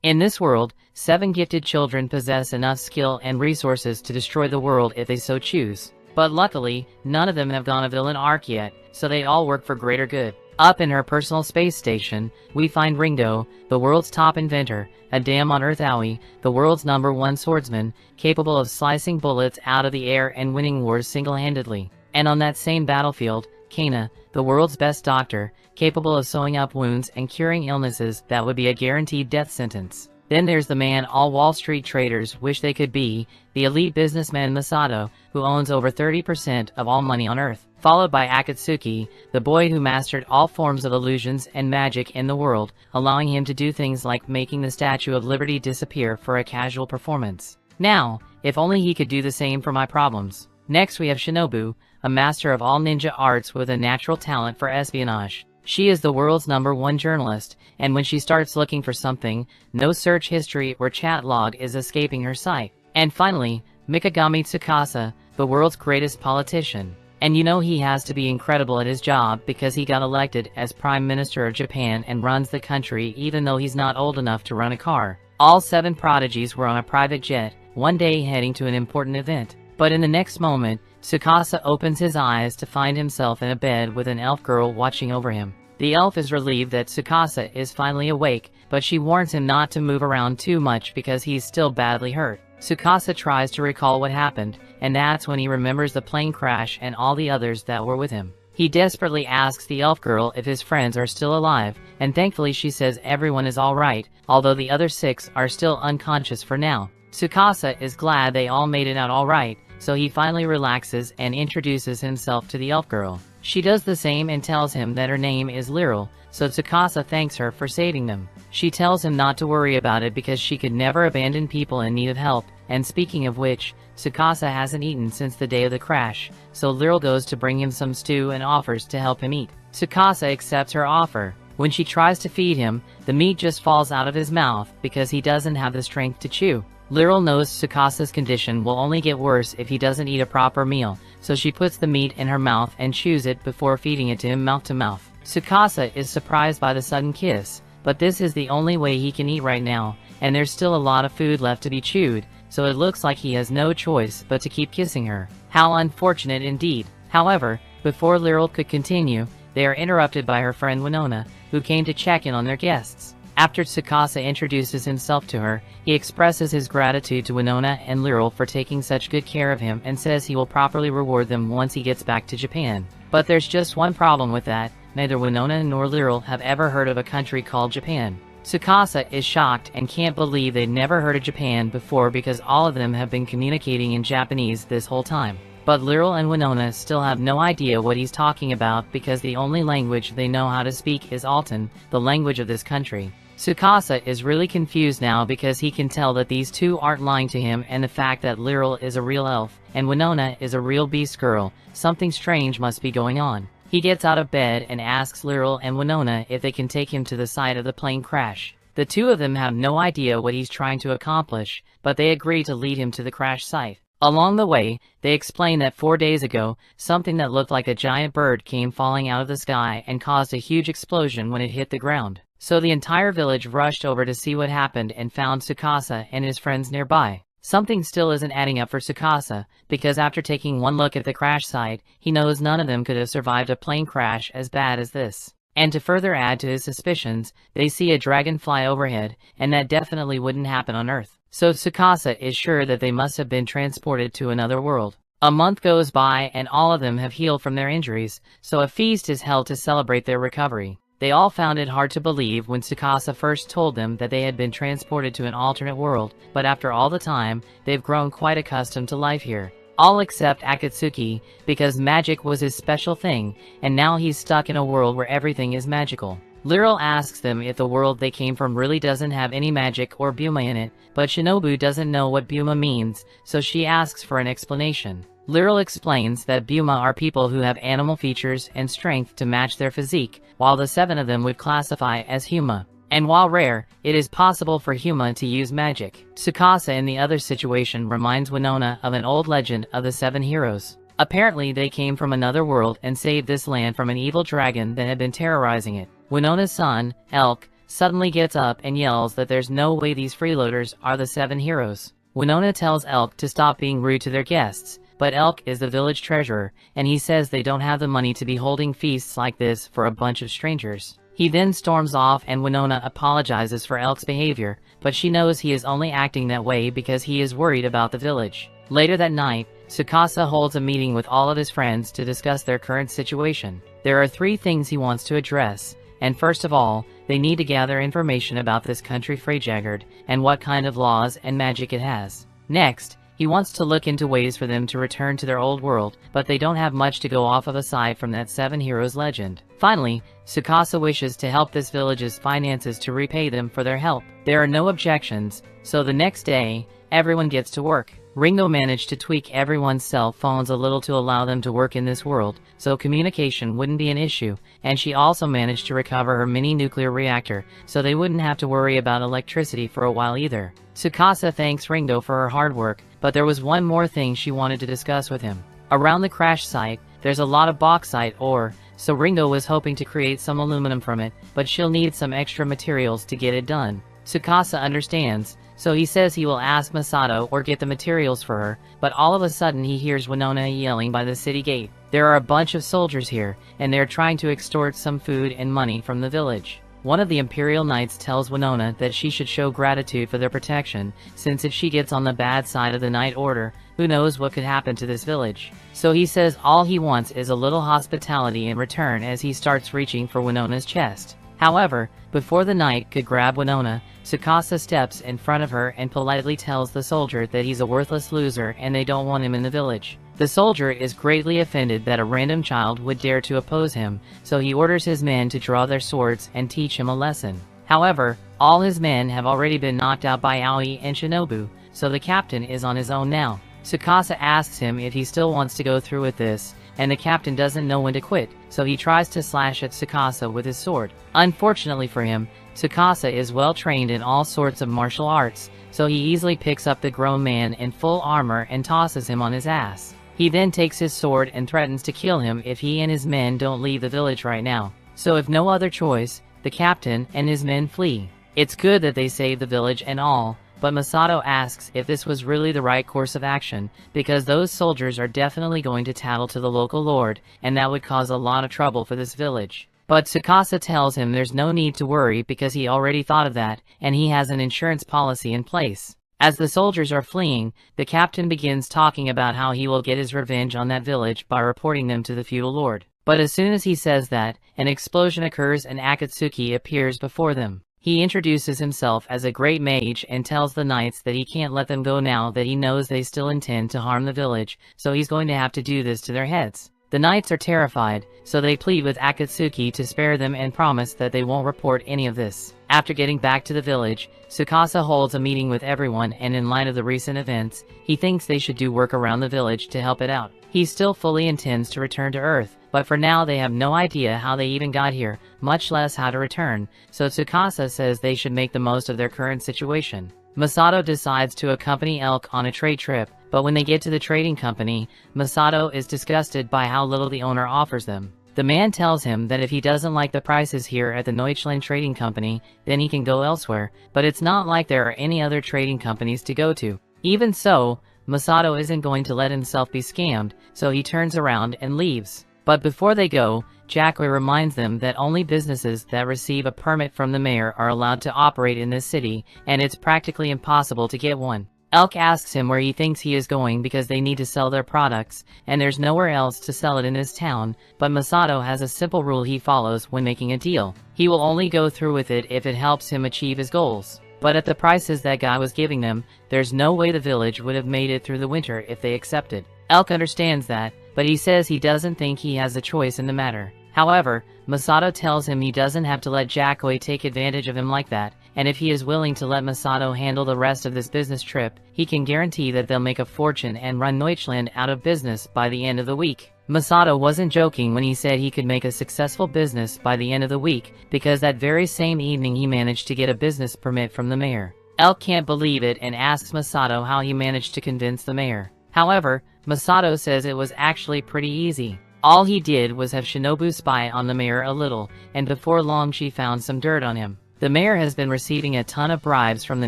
In this world, 7 gifted children possess enough skill and resources to destroy the world if they so choose. But luckily, none of them have gone a villain arc yet, so they all work for greater good. Up in her personal space station, we find Ringo, the world's top inventor, a dam on Earth Aoi, the world's #1 swordsman, capable of slicing bullets out of the air and winning wars single-handedly. And on that same battlefield, Kana, the world's best doctor, capable of sewing up wounds and curing illnesses that would be a guaranteed death sentence. Then there's the man all Wall Street traders wish they could be, the elite businessman Masato, who owns over 30% of all money on Earth, followed by Akatsuki, the boy who mastered all forms of illusions and magic in the world, allowing him to do things like making the Statue of Liberty disappear for a casual performance. Now, if only he could do the same for my problems. Next we have Shinobu, a master of all ninja arts with a natural talent for espionage. She is the world's #1 journalist, and when she starts looking for something, no search history or chat log is escaping her sight. And finally, Mikagami Tsukasa, the world's greatest politician. And you know he has to be incredible at his job because he got elected as Prime Minister of Japan and runs the country even though he's not old enough to run a car. All 7 prodigies were on a private jet, one day heading to an important event. But in the next moment, Tsukasa opens his eyes to find himself in a bed with an elf girl watching over him. The elf is relieved that Tsukasa is finally awake, but she warns him not to move around too much because he's still badly hurt. Tsukasa tries to recall what happened, and that's when he remembers the plane crash and all the others that were with him. He desperately asks the elf girl if his friends are still alive, and thankfully she says everyone is alright, although the other 6 are still unconscious for now. Tsukasa is glad they all made it out alright, so he finally relaxes and introduces himself to the elf girl. She does the same and tells him that her name is Lyral, so Tsukasa thanks her for saving them. She tells him not to worry about it because she could never abandon people in need of help, and speaking of which, Tsukasa hasn't eaten since the day of the crash, so Lyral goes to bring him some stew and offers to help him eat. Tsukasa accepts her offer. When she tries to feed him, the meat just falls out of his mouth because he doesn't have the strength to chew. Lyral knows Tsukasa's condition will only get worse if he doesn't eat a proper meal, so she puts the meat in her mouth and chews it before feeding it to him mouth to mouth. Tsukasa is surprised by the sudden kiss, but this is the only way he can eat right now, and there's still a lot of food left to be chewed, so it looks like he has no choice but to keep kissing her. How unfortunate indeed. However, before Lyral could continue, they are interrupted by her friend Winona, who came to check in on their guests. After Tsukasa introduces himself to her, he expresses his gratitude to Winona and Lyral for taking such good care of him and says he will properly reward them once he gets back to Japan. But there's just one problem with that: neither Winona nor Lyral have ever heard of a country called Japan. Tsukasa is shocked and can't believe they'd never heard of Japan before because all of them have been communicating in Japanese this whole time. But Lyral and Winona still have no idea what he's talking about because the only language they know how to speak is Altan, the language of this country. Tsukasa is really confused now because he can tell that these two aren't lying to him, and the fact that Lyral is a real elf and Winona is a real beast girl, something strange must be going on. He gets out of bed and asks Lyral and Winona if they can take him to the site of the plane crash. The two of them have no idea what he's trying to accomplish, but they agree to lead him to the crash site. Along the way, they explain that 4 days ago, something that looked like a giant bird came falling out of the sky and caused a huge explosion when it hit the ground. So the entire village rushed over to see what happened and found Tsukasa and his friends nearby. Something still isn't adding up for Tsukasa, because after taking one look at the crash site, he knows none of them could have survived a plane crash as bad as this. And to further add to his suspicions, they see a dragon fly overhead, and that definitely wouldn't happen on Earth. So Tsukasa is sure that they must have been transported to another world. A month goes by and all of them have healed from their injuries, so a feast is held to celebrate their recovery. They all found it hard to believe when Tsukasa first told them that they had been transported to an alternate world, but after all the time, they've grown quite accustomed to life here. All except Akatsuki, because magic was his special thing, and now he's stuck in a world where everything is magical. Lyral asks them if the world they came from really doesn't have any magic or Buma in it, but Shinobu doesn't know what Buma means, so she asks for an explanation. Lyral explains that Buma are people who have animal features and strength to match their physique, while the 7 of them would classify as Huma. And while rare, it is possible for Huma to use magic. Tsukasa in the other situation reminds Winona of an old legend of the 7 heroes. Apparently they came from another world and saved this land from an evil dragon that had been terrorizing it. Winona's son, Elk, suddenly gets up and yells that there's no way these freeloaders are the 7 heroes. Winona tells Elk to stop being rude to their guests, but Elk is the village treasurer, and he says they don't have the money to be holding feasts like this for a bunch of strangers. He then storms off and Winona apologizes for Elk's behavior, but she knows he is only acting that way because he is worried about the village. Later that night, Tsukasa holds a meeting with all of his friends to discuss their current situation. There are 3 things he wants to address, and first of all, they need to gather information about this country Freyjagard and what kind of laws and magic it has. Next, he wants to look into ways for them to return to their old world, but they don't have much to go off of aside from that 7 heroes legend. Finally, Tsukasa wishes to help this village's finances to repay them for their help. There are no objections, so the next day, everyone gets to work. Ringo managed to tweak everyone's cell phones a little to allow them to work in this world, so communication wouldn't be an issue, and she also managed to recover her mini nuclear reactor, so they wouldn't have to worry about electricity for a while either. Tsukasa thanks Ringo for her hard work, but there was one more thing she wanted to discuss with him. Around the crash site, there's a lot of bauxite ore, so Ringo was hoping to create some aluminum from it, but she'll need some extra materials to get it done. Tsukasa understands, so he says he will ask Masato or get the materials for her, but all of a sudden he hears Winona yelling by the city gate. There are a bunch of soldiers here, and they're trying to extort some food and money from the village. One of the Imperial Knights tells Winona that she should show gratitude for their protection, since if she gets on the bad side of the Knight Order, who knows what could happen to this village. So he says all he wants is a little hospitality in return as he starts reaching for Winona's chest. However, before the knight could grab Winona, Tsukasa steps in front of her and politely tells the soldier that he's a worthless loser and they don't want him in the village. The soldier is greatly offended that a random child would dare to oppose him, so he orders his men to draw their swords and teach him a lesson. However, all his men have already been knocked out by Aoi and Shinobu, so the captain is on his own now. Tsukasa asks him if he still wants to go through with this, and the captain doesn't know when to quit, so he tries to slash at Tsukasa with his sword. Unfortunately for him, Tsukasa is well trained in all sorts of martial arts, so he easily picks up the grown man in full armor and tosses him on his ass. He then takes his sword and threatens to kill him if he and his men don't leave the village right now. So if no other choice, the captain and his men flee. It's good that they save the village and all, but Masato asks if this was really the right course of action, because those soldiers are definitely going to tattle to the local lord, and that would cause a lot of trouble for this village. But Tsukasa tells him there's no need to worry because he already thought of that, and he has an insurance policy in place. As the soldiers are fleeing, the captain begins talking about how he will get his revenge on that village by reporting them to the feudal lord. But as soon as he says that, an explosion occurs and Akatsuki appears before them. He introduces himself as a great mage and tells the knights that he can't let them go now that he knows they still intend to harm the village, so he's going to have to do this to their heads. The knights are terrified, so they plead with Akatsuki to spare them and promise that they won't report any of this. After getting back to the village, Tsukasa holds a meeting with everyone, and in light of the recent events, he thinks they should do work around the village to help it out. He still fully intends to return to Earth, but for now they have no idea how they even got here, much less how to return, so Tsukasa says they should make the most of their current situation. Masato decides to accompany Elk on a trade trip, but when they get to the trading company, Masato is disgusted by how little the owner offers them. The man tells him that if he doesn't like the prices here at the Deutschland Trading Company, then he can go elsewhere, but it's not like there are any other trading companies to go to. Even so, Masato isn't going to let himself be scammed, so he turns around and leaves. But before they go, Jacquet reminds them that only businesses that receive a permit from the mayor are allowed to operate in this city, and it's practically impossible to get one. Elk asks him where he thinks he is going because they need to sell their products, and there's nowhere else to sell it in this town, but Masato has a simple rule he follows when making a deal. He will only go through with it if it helps him achieve his goals. But at the prices that guy was giving them, there's no way the village would have made it through the winter if they accepted. Elk understands that, but he says he doesn't think he has a choice in the matter. However, Masato tells him he doesn't have to let Jacquet take advantage of him like that, and if he is willing to let Masato handle the rest of this business trip, he can guarantee that they'll make a fortune and run Deutschland out of business by the end of the week. Masato wasn't joking when he said he could make a successful business by the end of the week, because that very same evening he managed to get a business permit from the mayor. Elk can't believe it and asks Masato how he managed to convince the mayor. However, Masato says it was actually pretty easy. All he did was have Shinobu spy on the mayor a little, and before long she found some dirt on him. The mayor has been receiving a ton of bribes from the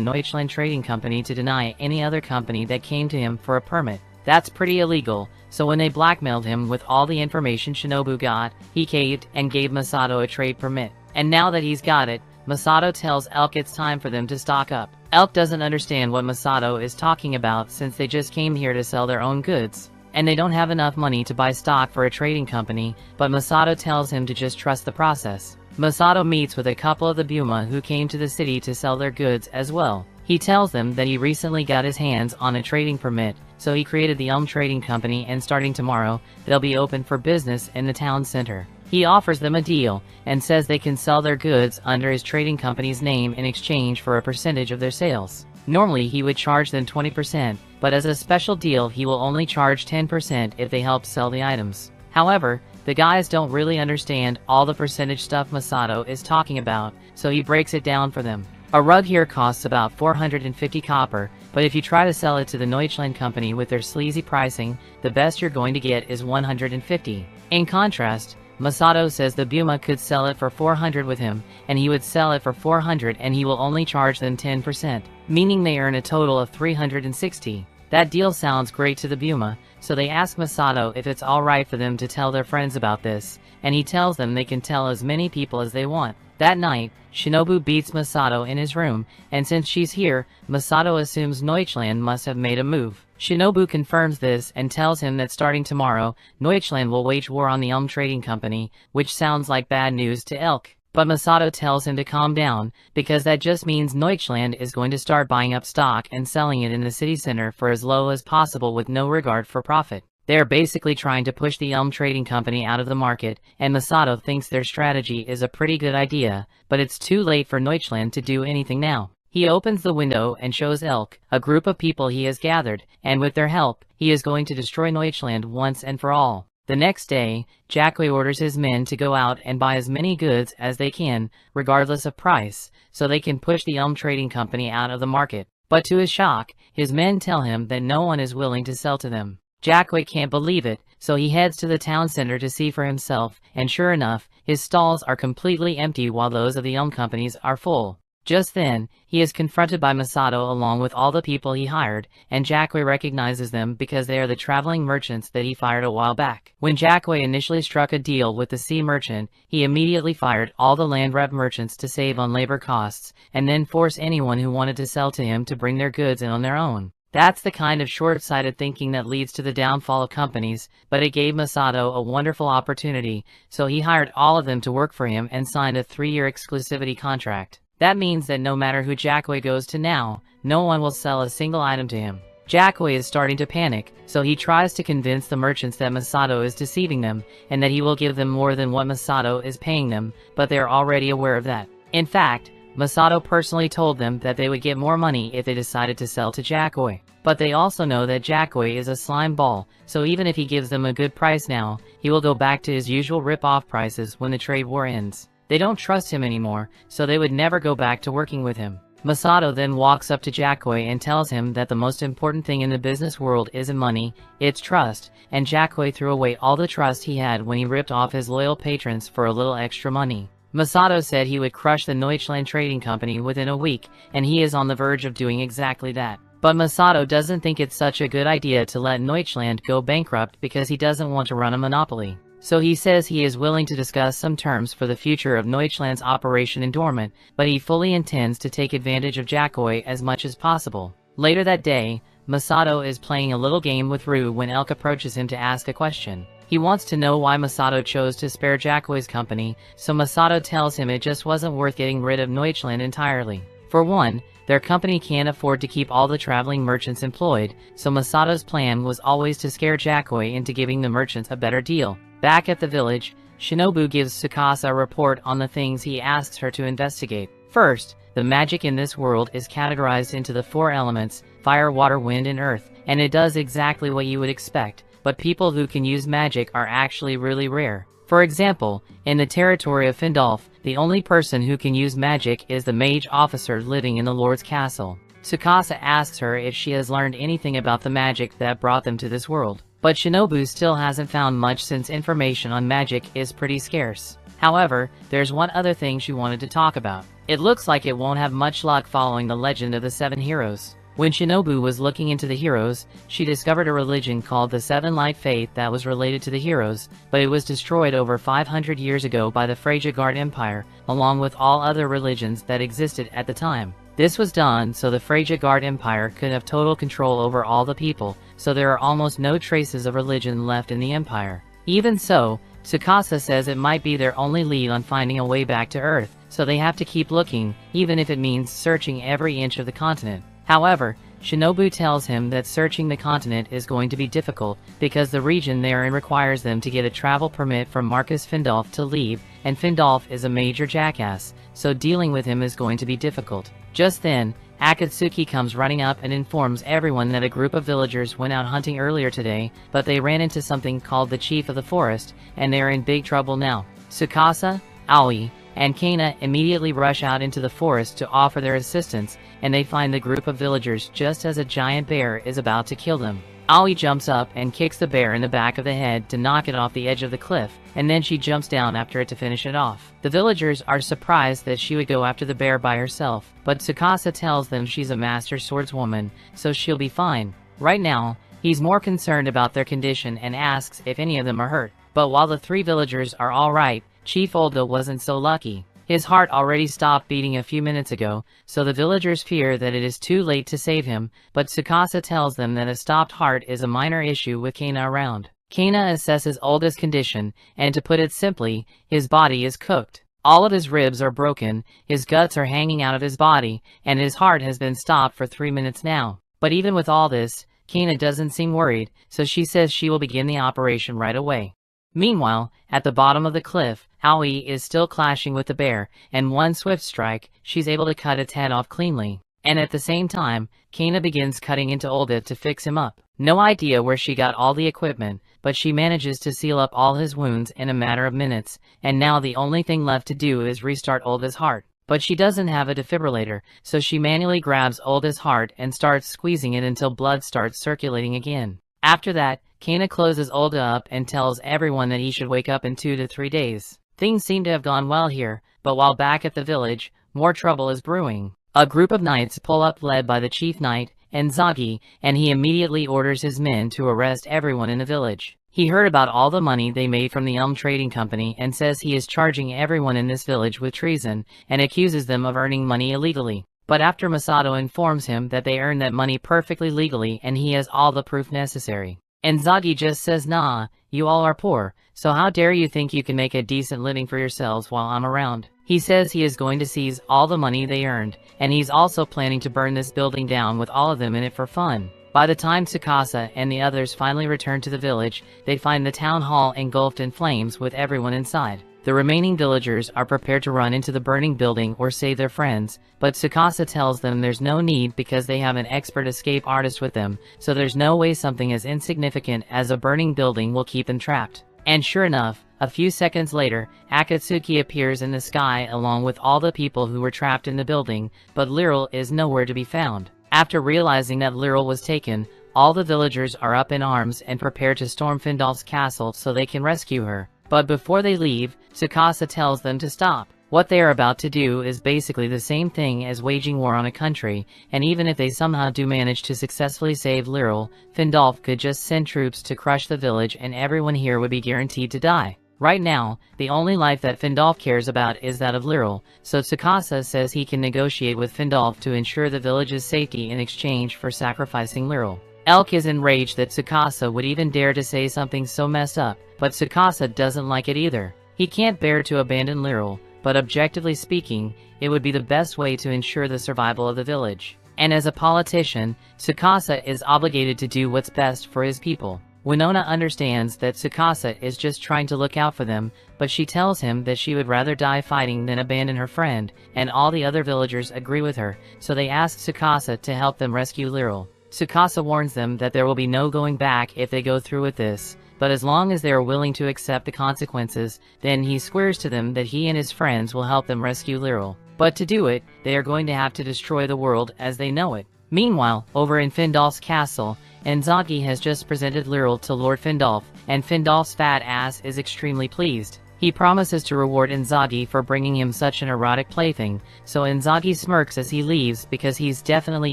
Deutschland Trading Company to deny any other company that came to him for a permit. That's pretty illegal, so when they blackmailed him with all the information Shinobu got, he caved and gave Masato a trade permit. And now that he's got it, Masato tells Elk it's time for them to stock up. Elk doesn't understand what Masato is talking about since they just came here to sell their own goods, and they don't have enough money to buy stock for a trading company, but Masato tells him to just trust the process. Masato meets with a couple of the Buma who came to the city to sell their goods as well. He tells them that he recently got his hands on a trading permit, so he created the Trading Company, and starting tomorrow, they'll be open for business in the town center. He offers them a deal, and says they can sell their goods under his trading company's name in exchange for a percentage of their sales. Normally he would charge them 20%, but as a special deal he will only charge 10% if they help sell the items. However, the guys don't really understand all the percentage stuff Masato is talking about, so he breaks it down for them. A rug here costs about 450 copper, but if you try to sell it to the Deutschland Company with their sleazy pricing, the best you're going to get is 150. In contrast, Masato says the Buma could sell it for 400 with him, and he would sell it for 400 and he will only charge them 10%, meaning they earn a total of 360. That deal sounds great to the Buma, so they ask Masato if it's alright for them to tell their friends about this, and he tells them they can tell as many people as they want. That night, Shinobu beats Masato in his room, and since she's here, Masato assumes Deutschland must have made a move. Shinobu confirms this and tells him that starting tomorrow, Deutschland will wage war on the Trading Company, which sounds like bad news to Elk. But Masato tells him to calm down, because that just means Deutschland is going to start buying up stock and selling it in the city center for as low as possible with no regard for profit. They are basically trying to push the Trading Company out of the market, and Masato thinks their strategy is a pretty good idea, but it's too late for Deutschland to do anything now. He opens the window and shows Elk a group of people he has gathered, and with their help, he is going to destroy Deutschland once and for all. The next day, Jacque orders his men to go out and buy as many goods as they can, regardless of price, so they can push the Trading Company out of the market. But to his shock, his men tell him that no one is willing to sell to them. Jacque can't believe it, so he heads to the town center to see for himself, and sure enough, his stalls are completely empty while those of the companies are full. Just then, he is confronted by Masato along with all the people he hired, and Jacque recognizes them because they are the traveling merchants that he fired a while back. When Jacque initially struck a deal with the sea merchant, he immediately fired all the land rep merchants to save on labor costs, and then force anyone who wanted to sell to him to bring their goods in on their own. That's the kind of short-sighted thinking that leads to the downfall of companies, but it gave Masato a wonderful opportunity, so he hired all of them to work for him and signed a 3-year exclusivity contract. That means that no matter who Jacque goes to now, no one will sell a single item to him. Jacque is starting to panic, so he tries to convince the merchants that Masato is deceiving them, and that he will give them more than what Masato is paying them, but they are already aware of that. In fact, Masato personally told them that they would get more money if they decided to sell to Jacque. But they also know that Jacque is a slime ball, so even if he gives them a good price now, he will go back to his usual rip-off prices when the trade war ends. They don't trust him anymore, so they would never go back to working with him. Masato then walks up to Jacque and tells him that the most important thing in the business world isn't money, it's trust, and Jacque threw away all the trust he had when he ripped off his loyal patrons for a little extra money. Masato said he would crush the Deutschland Trading Company within a week, and he is on the verge of doing exactly that. But Masato doesn't think it's such a good idea to let Deutschland go bankrupt because he doesn't want to run a monopoly. So he says he is willing to discuss some terms for the future of Deutschland's operation in dormant, but he fully intends to take advantage of Jacque as much as possible. Later that day, Masato is playing a little game with Ryu when Elk approaches him to ask a question. He wants to know why Masato chose to spare Jacque's company, so Masato tells him it just wasn't worth getting rid of Deutschland entirely. For one, their company can't afford to keep all the traveling merchants employed, so Masato's plan was always to scare Jacque into giving the merchants a better deal. Back at the village, Shinobu gives Tsukasa a report on the things he asks her to investigate. First, the magic in this world is categorized into the 4 elements, fire, water, wind, and earth, and it does exactly what you would expect, but people who can use magic are actually really rare. For example, in the territory of Findolf, the only person who can use magic is the mage officer living in the Lord's castle. Tsukasa asks her if she has learned anything about the magic that brought them to this world. But Shinobu still hasn't found much since information on magic is pretty scarce. However, there's one other thing she wanted to talk about. It looks like it won't have much luck following the legend of the 7 heroes. When Shinobu was looking into the heroes, she discovered a religion called the Seven Light Faith that was related to the heroes, but it was destroyed over 500 years ago by the Freyjagard Empire, along with all other religions that existed at the time. This was done so the Freyjagard Empire could have total control over all the people, so there are almost no traces of religion left in the empire. Even so, Tsukasa says it might be their only lead on finding a way back to Earth, so they have to keep looking, even if it means searching every inch of the continent. However, Shinobu tells him that searching the continent is going to be difficult because the region they're in requires them to get a travel permit from Marcus Findolf to leave, and Findolf is a major jackass, so dealing with him is going to be difficult. Just then, Akatsuki comes running up and informs everyone that a group of villagers went out hunting earlier today, but they ran into something called the Chief of the Forest, and they're in big trouble now. Tsukasa, Aoi, and Kana immediately rush out into the forest to offer their assistance, and they find the group of villagers just as a giant bear is about to kill them. Aoi jumps up and kicks the bear in the back of the head to knock it off the edge of the cliff, and then she jumps down after it to finish it off. The villagers are surprised that she would go after the bear by herself, but Tsukasa tells them she's a master swordswoman, so she'll be fine. Right now, he's more concerned about their condition and asks if any of them are hurt. But while the 3 villagers are alright, Chief Olga wasn't so lucky. His heart already stopped beating a few minutes ago, so the villagers fear that it is too late to save him, but Tsukasa tells them that a stopped heart is a minor issue with Kana around. Kana assesses Olga's condition, and to put it simply, his body is cooked. All of his ribs are broken, his guts are hanging out of his body, and his heart has been stopped for 3 minutes now. But even with all this, Kana doesn't seem worried, so she says she will begin the operation right away. Meanwhile, at the bottom of the cliff, Aoi is still clashing with the bear, and one swift strike, she's able to cut its head off cleanly. And at the same time, Kana begins cutting into Olga to fix him up. No idea where she got all the equipment, but she manages to seal up all his wounds in a matter of minutes, and now the only thing left to do is restart Olga's heart. But she doesn't have a defibrillator, so she manually grabs Olga's heart and starts squeezing it until blood starts circulating again. After that, Kana closes Olga up and tells everyone that he should wake up in 2 to 3 days. Things seem to have gone well here, but while back at the village, more trouble is brewing. A group of knights pull up led by the chief knight, Enzagi, and he immediately orders his men to arrest everyone in the village. He heard about all the money they made from the Elm Trading Company and says he is charging everyone in this village with treason and accuses them of earning money illegally. But after Masato informs him that they earned that money perfectly legally and he has all the proof necessary, Enzagi just says, "Nah, you all are poor, so how dare you think you can make a decent living for yourselves while I'm around." He says he is going to seize all the money they earned, and he's also planning to burn this building down with all of them in it for fun. By the time Tsukasa and the others finally return to the village, they find the town hall engulfed in flames with everyone inside. The remaining villagers are prepared to run into the burning building or save their friends, but Tsukasa tells them there's no need because they have an expert escape artist with them, so there's no way something as insignificant as a burning building will keep them trapped. And sure enough, a few seconds later, Akatsuki appears in the sky along with all the people who were trapped in the building, but Lyril is nowhere to be found. After realizing that Lyril was taken, all the villagers are up in arms and prepare to storm Findolf's castle so they can rescue her. But before they leave, Tsukasa tells them to stop. What they are about to do is basically the same thing as waging war on a country, and even if they somehow do manage to successfully save Lyril, Findolf could just send troops to crush the village and everyone here would be guaranteed to die. Right now, the only life that Findolf cares about is that of Lyril, so Tsukasa says he can negotiate with Findolf to ensure the village's safety in exchange for sacrificing Lyril. Elk is enraged that Tsukasa would even dare to say something so messed up, but Tsukasa doesn't like it either. He can't bear to abandon Lyril, but objectively speaking, it would be the best way to ensure the survival of the village. And as a politician, Tsukasa is obligated to do what's best for his people. Winona understands that Tsukasa is just trying to look out for them, but she tells him that she would rather die fighting than abandon her friend, and all the other villagers agree with her, so they ask Tsukasa to help them rescue Lyril. Tsukasa warns them that there will be no going back if they go through with this, but as long as they are willing to accept the consequences, then he swears to them that he and his friends will help them rescue Lyril. But to do it, they are going to have to destroy the world as they know it. Meanwhile, over in Findolf's castle, Enzagi has just presented Lyril to Lord Findolf, and Findolf's fat ass is extremely pleased. He promises to reward Inzaghi for bringing him such an erotic plaything, so Inzaghi smirks as he leaves because he's definitely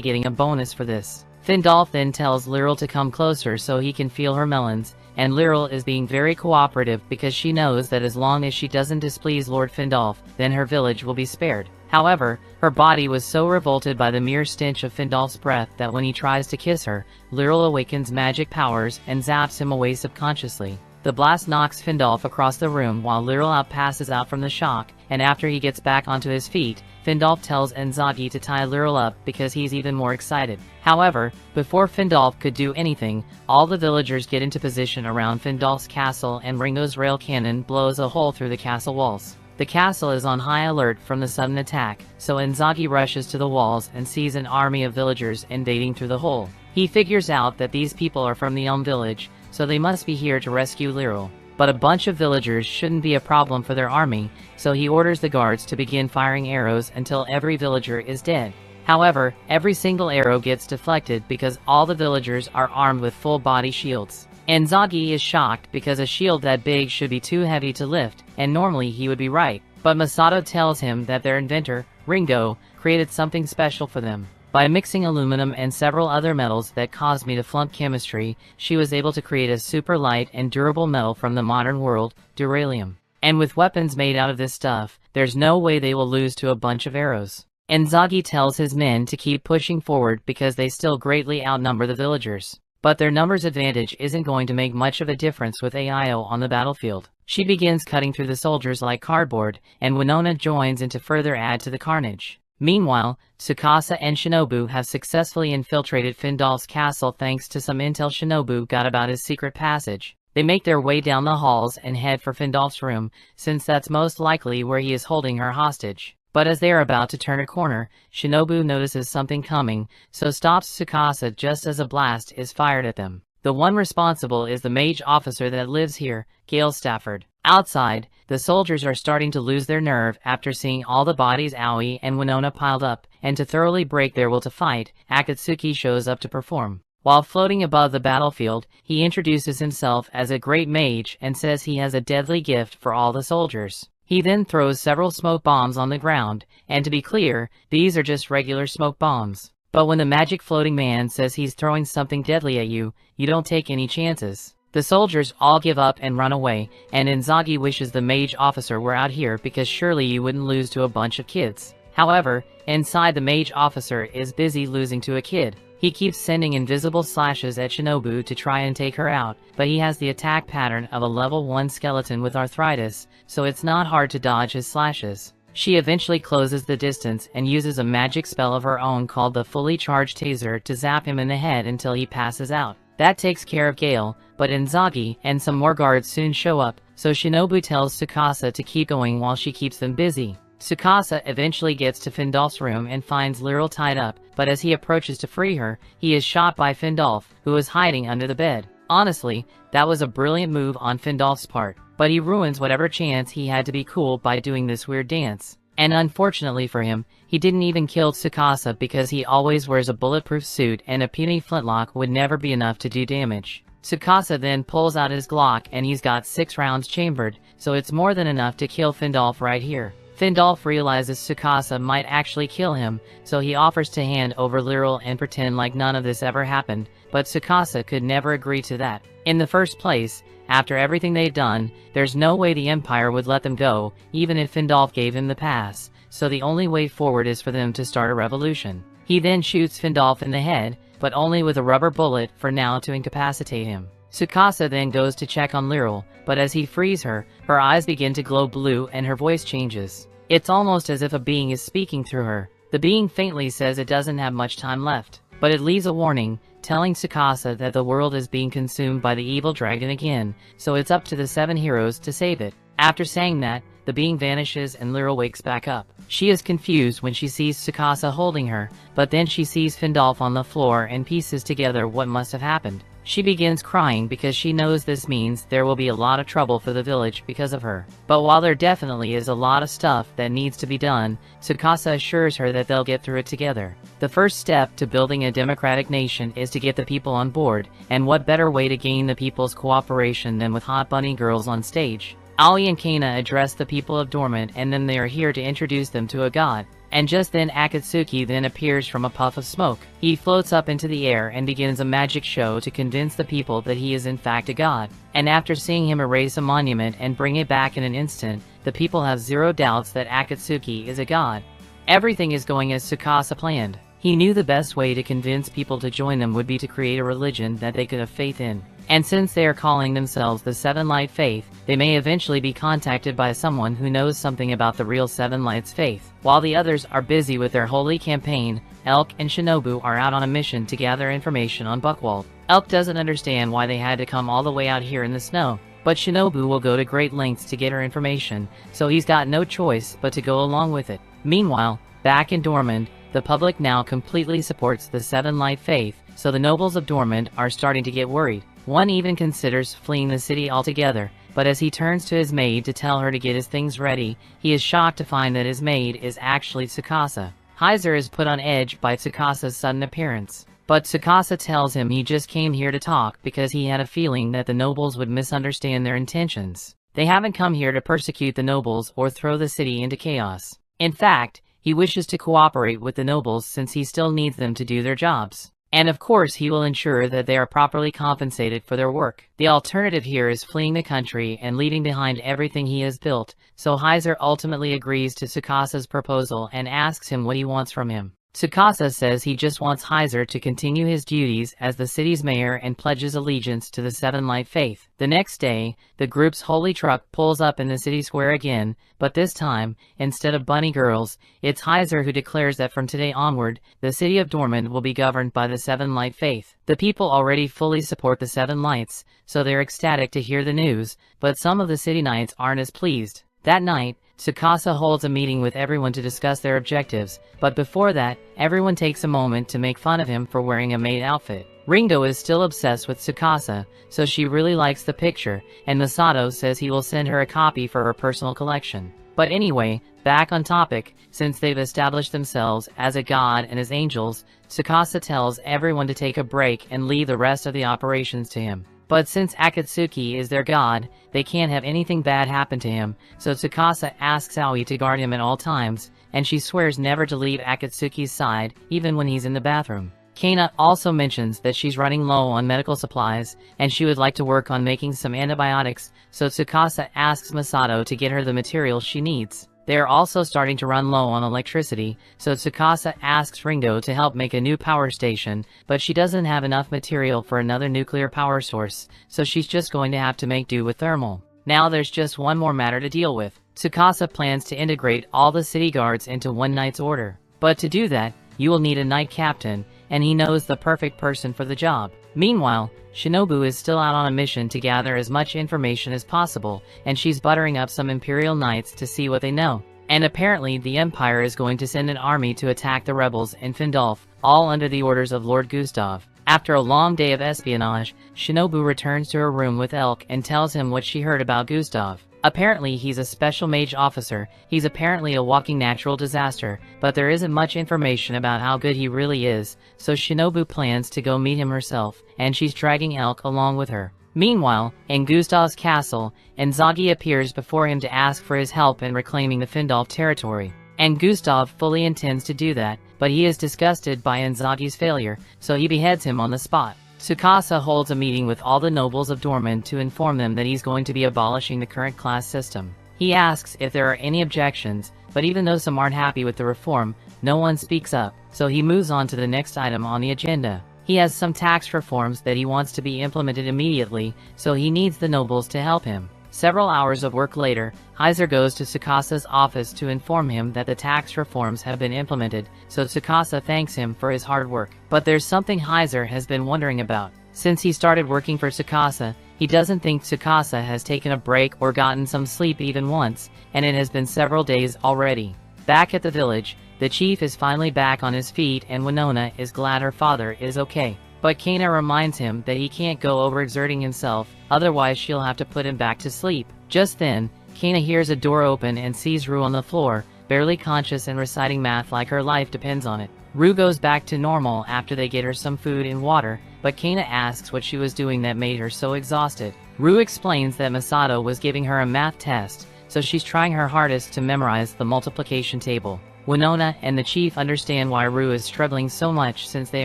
getting a bonus for this. Findolf then tells Lyral to come closer so he can feel her melons, and Lyral is being very cooperative because she knows that as long as she doesn't displease Lord Findolf, then her village will be spared. However, her body was so revolted by the mere stench of Findolf's breath that when he tries to kiss her, Lyral awakens magic powers and zaps him away subconsciously. The blast knocks Findolf across the room while Lyral passes out from the shock, and after he gets back onto his feet, Findolf tells Inzaghi to tie Lyral up because he's even more excited. However, before Findolf could do anything, all the villagers get into position around Findolf's castle and Ringo's rail cannon blows a hole through the castle walls. The castle is on high alert from the sudden attack, so Inzaghi rushes to the walls and sees an army of villagers invading through the hole. He figures out that these people are from the Elm Village, so they must be here to rescue Lyral. But a bunch of villagers shouldn't be a problem for their army, so he orders the guards to begin firing arrows until every villager is dead. However, every single arrow gets deflected because all the villagers are armed with full-body shields. Inzaghi is shocked because a shield that big should be too heavy to lift, and normally he would be right. But Masato tells him that their inventor, Ringo, created something special for them. By mixing aluminum and several other metals that caused me to flunk chemistry, she was able to create a super light and durable metal from the modern world, duralium. And with weapons made out of this stuff, there's no way they will lose to a bunch of arrows. Inzaghi tells his men to keep pushing forward because they still greatly outnumber the villagers. But their numbers advantage isn't going to make much of a difference with Aio on the battlefield. She begins cutting through the soldiers like cardboard, and Winona joins in to further add to the carnage. Meanwhile, Tsukasa and Shinobu have successfully infiltrated Findolf's castle thanks to some intel Shinobu got about his secret passage. They make their way down the halls and head for Findolf's room, since that's most likely where he is holding her hostage. But as they are about to turn a corner, Shinobu notices something coming, so stops Tsukasa just as a blast is fired at them. The one responsible is the mage officer that lives here, Gale Stafford. Outside, the soldiers are starting to lose their nerve after seeing all the bodies Aoi and Winona piled up, and to thoroughly break their will to fight, Akatsuki shows up to perform. While floating above the battlefield, he introduces himself as a great mage and says he has a deadly gift for all the soldiers. He then throws several smoke bombs on the ground, and to be clear, these are just regular smoke bombs. But when the magic floating man says he's throwing something deadly at you, you don't take any chances. The soldiers all give up and run away, and Inzaghi wishes the mage officer were out here because surely you wouldn't lose to a bunch of kids. However, inside the mage officer is busy losing to a kid. He keeps sending invisible slashes at Shinobu to try and take her out, but he has the attack pattern of a level 1 skeleton with arthritis, so it's not hard to dodge his slashes. She eventually closes the distance and uses a magic spell of her own called the Fully Charged Taser to zap him in the head until he passes out. That takes care of Gale, but Inzaghi and some more guards soon show up, so Shinobu tells Tsukasa to keep going while she keeps them busy. Tsukasa eventually gets to Findolf's room and finds Lyral tied up, but as he approaches to free her, he is shot by Findolf, who is hiding under the bed. Honestly, that was a brilliant move on Findolf's part, but he ruins whatever chance he had to be cool by doing this weird dance. And unfortunately for him, he didn't even kill Tsukasa because he always wears a bulletproof suit and a puny flintlock would never be enough to do damage. Tsukasa then pulls out his Glock and he's got 6 rounds chambered, so it's more than enough to kill Findolf right here. Findolf realizes Tsukasa might actually kill him, so he offers to hand over Lyral and pretend like none of this ever happened, but Tsukasa could never agree to that. In the first place, after everything they've done, there's no way the Empire would let them go, even if Findolf gave him the pass, so the only way forward is for them to start a revolution. He then shoots Findolf in the head, but only with a rubber bullet for now to incapacitate him. Tsukasa then goes to check on Lyral, but as he frees her, her eyes begin to glow blue and her voice changes. It's almost as if a being is speaking through her. The being faintly says it doesn't have much time left, but it leaves a warning, telling Tsukasa that the world is being consumed by the evil dragon again, so it's up to the 7 heroes to save it. After saying that, the being vanishes and Lyral wakes back up. She is confused when she sees Tsukasa holding her, but then she sees Findolf on the floor and pieces together what must have happened. She begins crying because she knows this means there will be a lot of trouble for the village because of her. But while there definitely is a lot of stuff that needs to be done, Tsukasa assures her that they'll get through it together. The first step to building a democratic nation is to get the people on board, and what better way to gain the people's cooperation than with hot bunny girls on stage? Aoi and Kana address the people of Dormant, and then they are here to introduce them to a god. And just then Akatsuki then appears from a puff of smoke. He floats up into the air and begins a magic show to convince the people that he is in fact a god. And after seeing him erase a monument and bring it back in an instant, the people have zero doubts that Akatsuki is a god. Everything is going as Tsukasa planned. He knew the best way to convince people to join them would be to create a religion that they could have faith in. And since they are calling themselves the Seven Light Faith, they may eventually be contacted by someone who knows something about the real Seven Lights Faith. While the others are busy with their holy campaign, Elk and Shinobu are out on a mission to gather information on Buckwald. Elk doesn't understand why they had to come all the way out here in the snow, but Shinobu will go to great lengths to get her information, so he's got no choice but to go along with it. Meanwhile, back in Dormant, the public now completely supports the Seven Light Faith, so the nobles of Dormant are starting to get worried. One even considers fleeing the city altogether, but as he turns to his maid to tell her to get his things ready, he is shocked to find that his maid is actually Tsukasa. Heiser is put on edge by Tsukasa's sudden appearance, but Tsukasa tells him he just came here to talk because he had a feeling that the nobles would misunderstand their intentions. They haven't come here to persecute the nobles or throw the city into chaos. In fact, he wishes to cooperate with the nobles since he still needs them to do their jobs. And of course he will ensure that they are properly compensated for their work. The alternative here is fleeing the country and leaving behind everything he has built, so Heiser ultimately agrees to Tsukasa's proposal and asks him what he wants from him. Tsukasa says he just wants Heiser to continue his duties as the city's mayor and pledges allegiance to the Seven Light Faith. The next day, the group's holy truck pulls up in the city square again, but this time, instead of bunny girls, it's Heiser who declares that from today onward, the city of Dormant will be governed by the Seven Light Faith. The people already fully support the Seven Lights, so they're ecstatic to hear the news, but some of the city knights aren't as pleased. That night, Tsukasa holds a meeting with everyone to discuss their objectives, but before that, everyone takes a moment to make fun of him for wearing a maid outfit. Ringo is still obsessed with Tsukasa, so she really likes the picture, and Masato says he will send her a copy for her personal collection. But anyway, back on topic, since they've established themselves as a god and as angels, Tsukasa tells everyone to take a break and leave the rest of the operations to him. But since Akatsuki is their god, they can't have anything bad happen to him, so Tsukasa asks Aoi to guard him at all times, and she swears never to leave Akatsuki's side, even when he's in the bathroom. Kana also mentions that she's running low on medical supplies, and she would like to work on making some antibiotics, so Tsukasa asks Masato to get her the materials she needs. They are also starting to run low on electricity, so Tsukasa asks Ringo to help make a new power station, but she doesn't have enough material for another nuclear power source, so she's just going to have to make do with thermal. Now there's just one more matter to deal with. Tsukasa plans to integrate all the city guards into one knight's order. But to do that, you will need a knight captain, and he knows the perfect person for the job. Meanwhile, Shinobu is still out on a mission to gather as much information as possible, and she's buttering up some Imperial Knights to see what they know. And apparently the Empire is going to send an army to attack the rebels in Findolf, all under the orders of Lord Gustav. After a long day of espionage, Shinobu returns to her room with Elk and tells him what she heard about Gustav. Apparently he's a special mage officer, he's apparently a walking natural disaster, but there isn't much information about how good he really is, so Shinobu plans to go meet him herself, and she's dragging Elk along with her. Meanwhile, in Gustav's castle, Inzaghi appears before him to ask for his help in reclaiming the Findolf territory. And Gustav fully intends to do that, but he is disgusted by Inzaghi's failure, so he beheads him on the spot. Tsukasa holds a meeting with all the nobles of Dormant to inform them that he's going to be abolishing the current class system. He asks if there are any objections, but even though some aren't happy with the reform, no one speaks up, so he moves on to the next item on the agenda. He has some tax reforms that he wants to be implemented immediately, so he needs the nobles to help him. Several hours of work later, Heiser goes to Tsukasa's office to inform him that the tax reforms have been implemented, so Tsukasa thanks him for his hard work. But there's something Heiser has been wondering about. Since he started working for Tsukasa, he doesn't think Tsukasa has taken a break or gotten some sleep even once, and it has been several days already. Back at the village, the chief is finally back on his feet and Winona is glad her father is okay. But Kana reminds him that he can't go overexerting himself, otherwise she'll have to put him back to sleep. Just then, Kana hears a door open and sees Rue on the floor, barely conscious and reciting math like her life depends on it. Rue goes back to normal after they get her some food and water, but Kana asks what she was doing that made her so exhausted. Rue explains that Masato was giving her a math test, so she's trying her hardest to memorize the multiplication table. Winona and the chief understand why Rue is struggling so much since they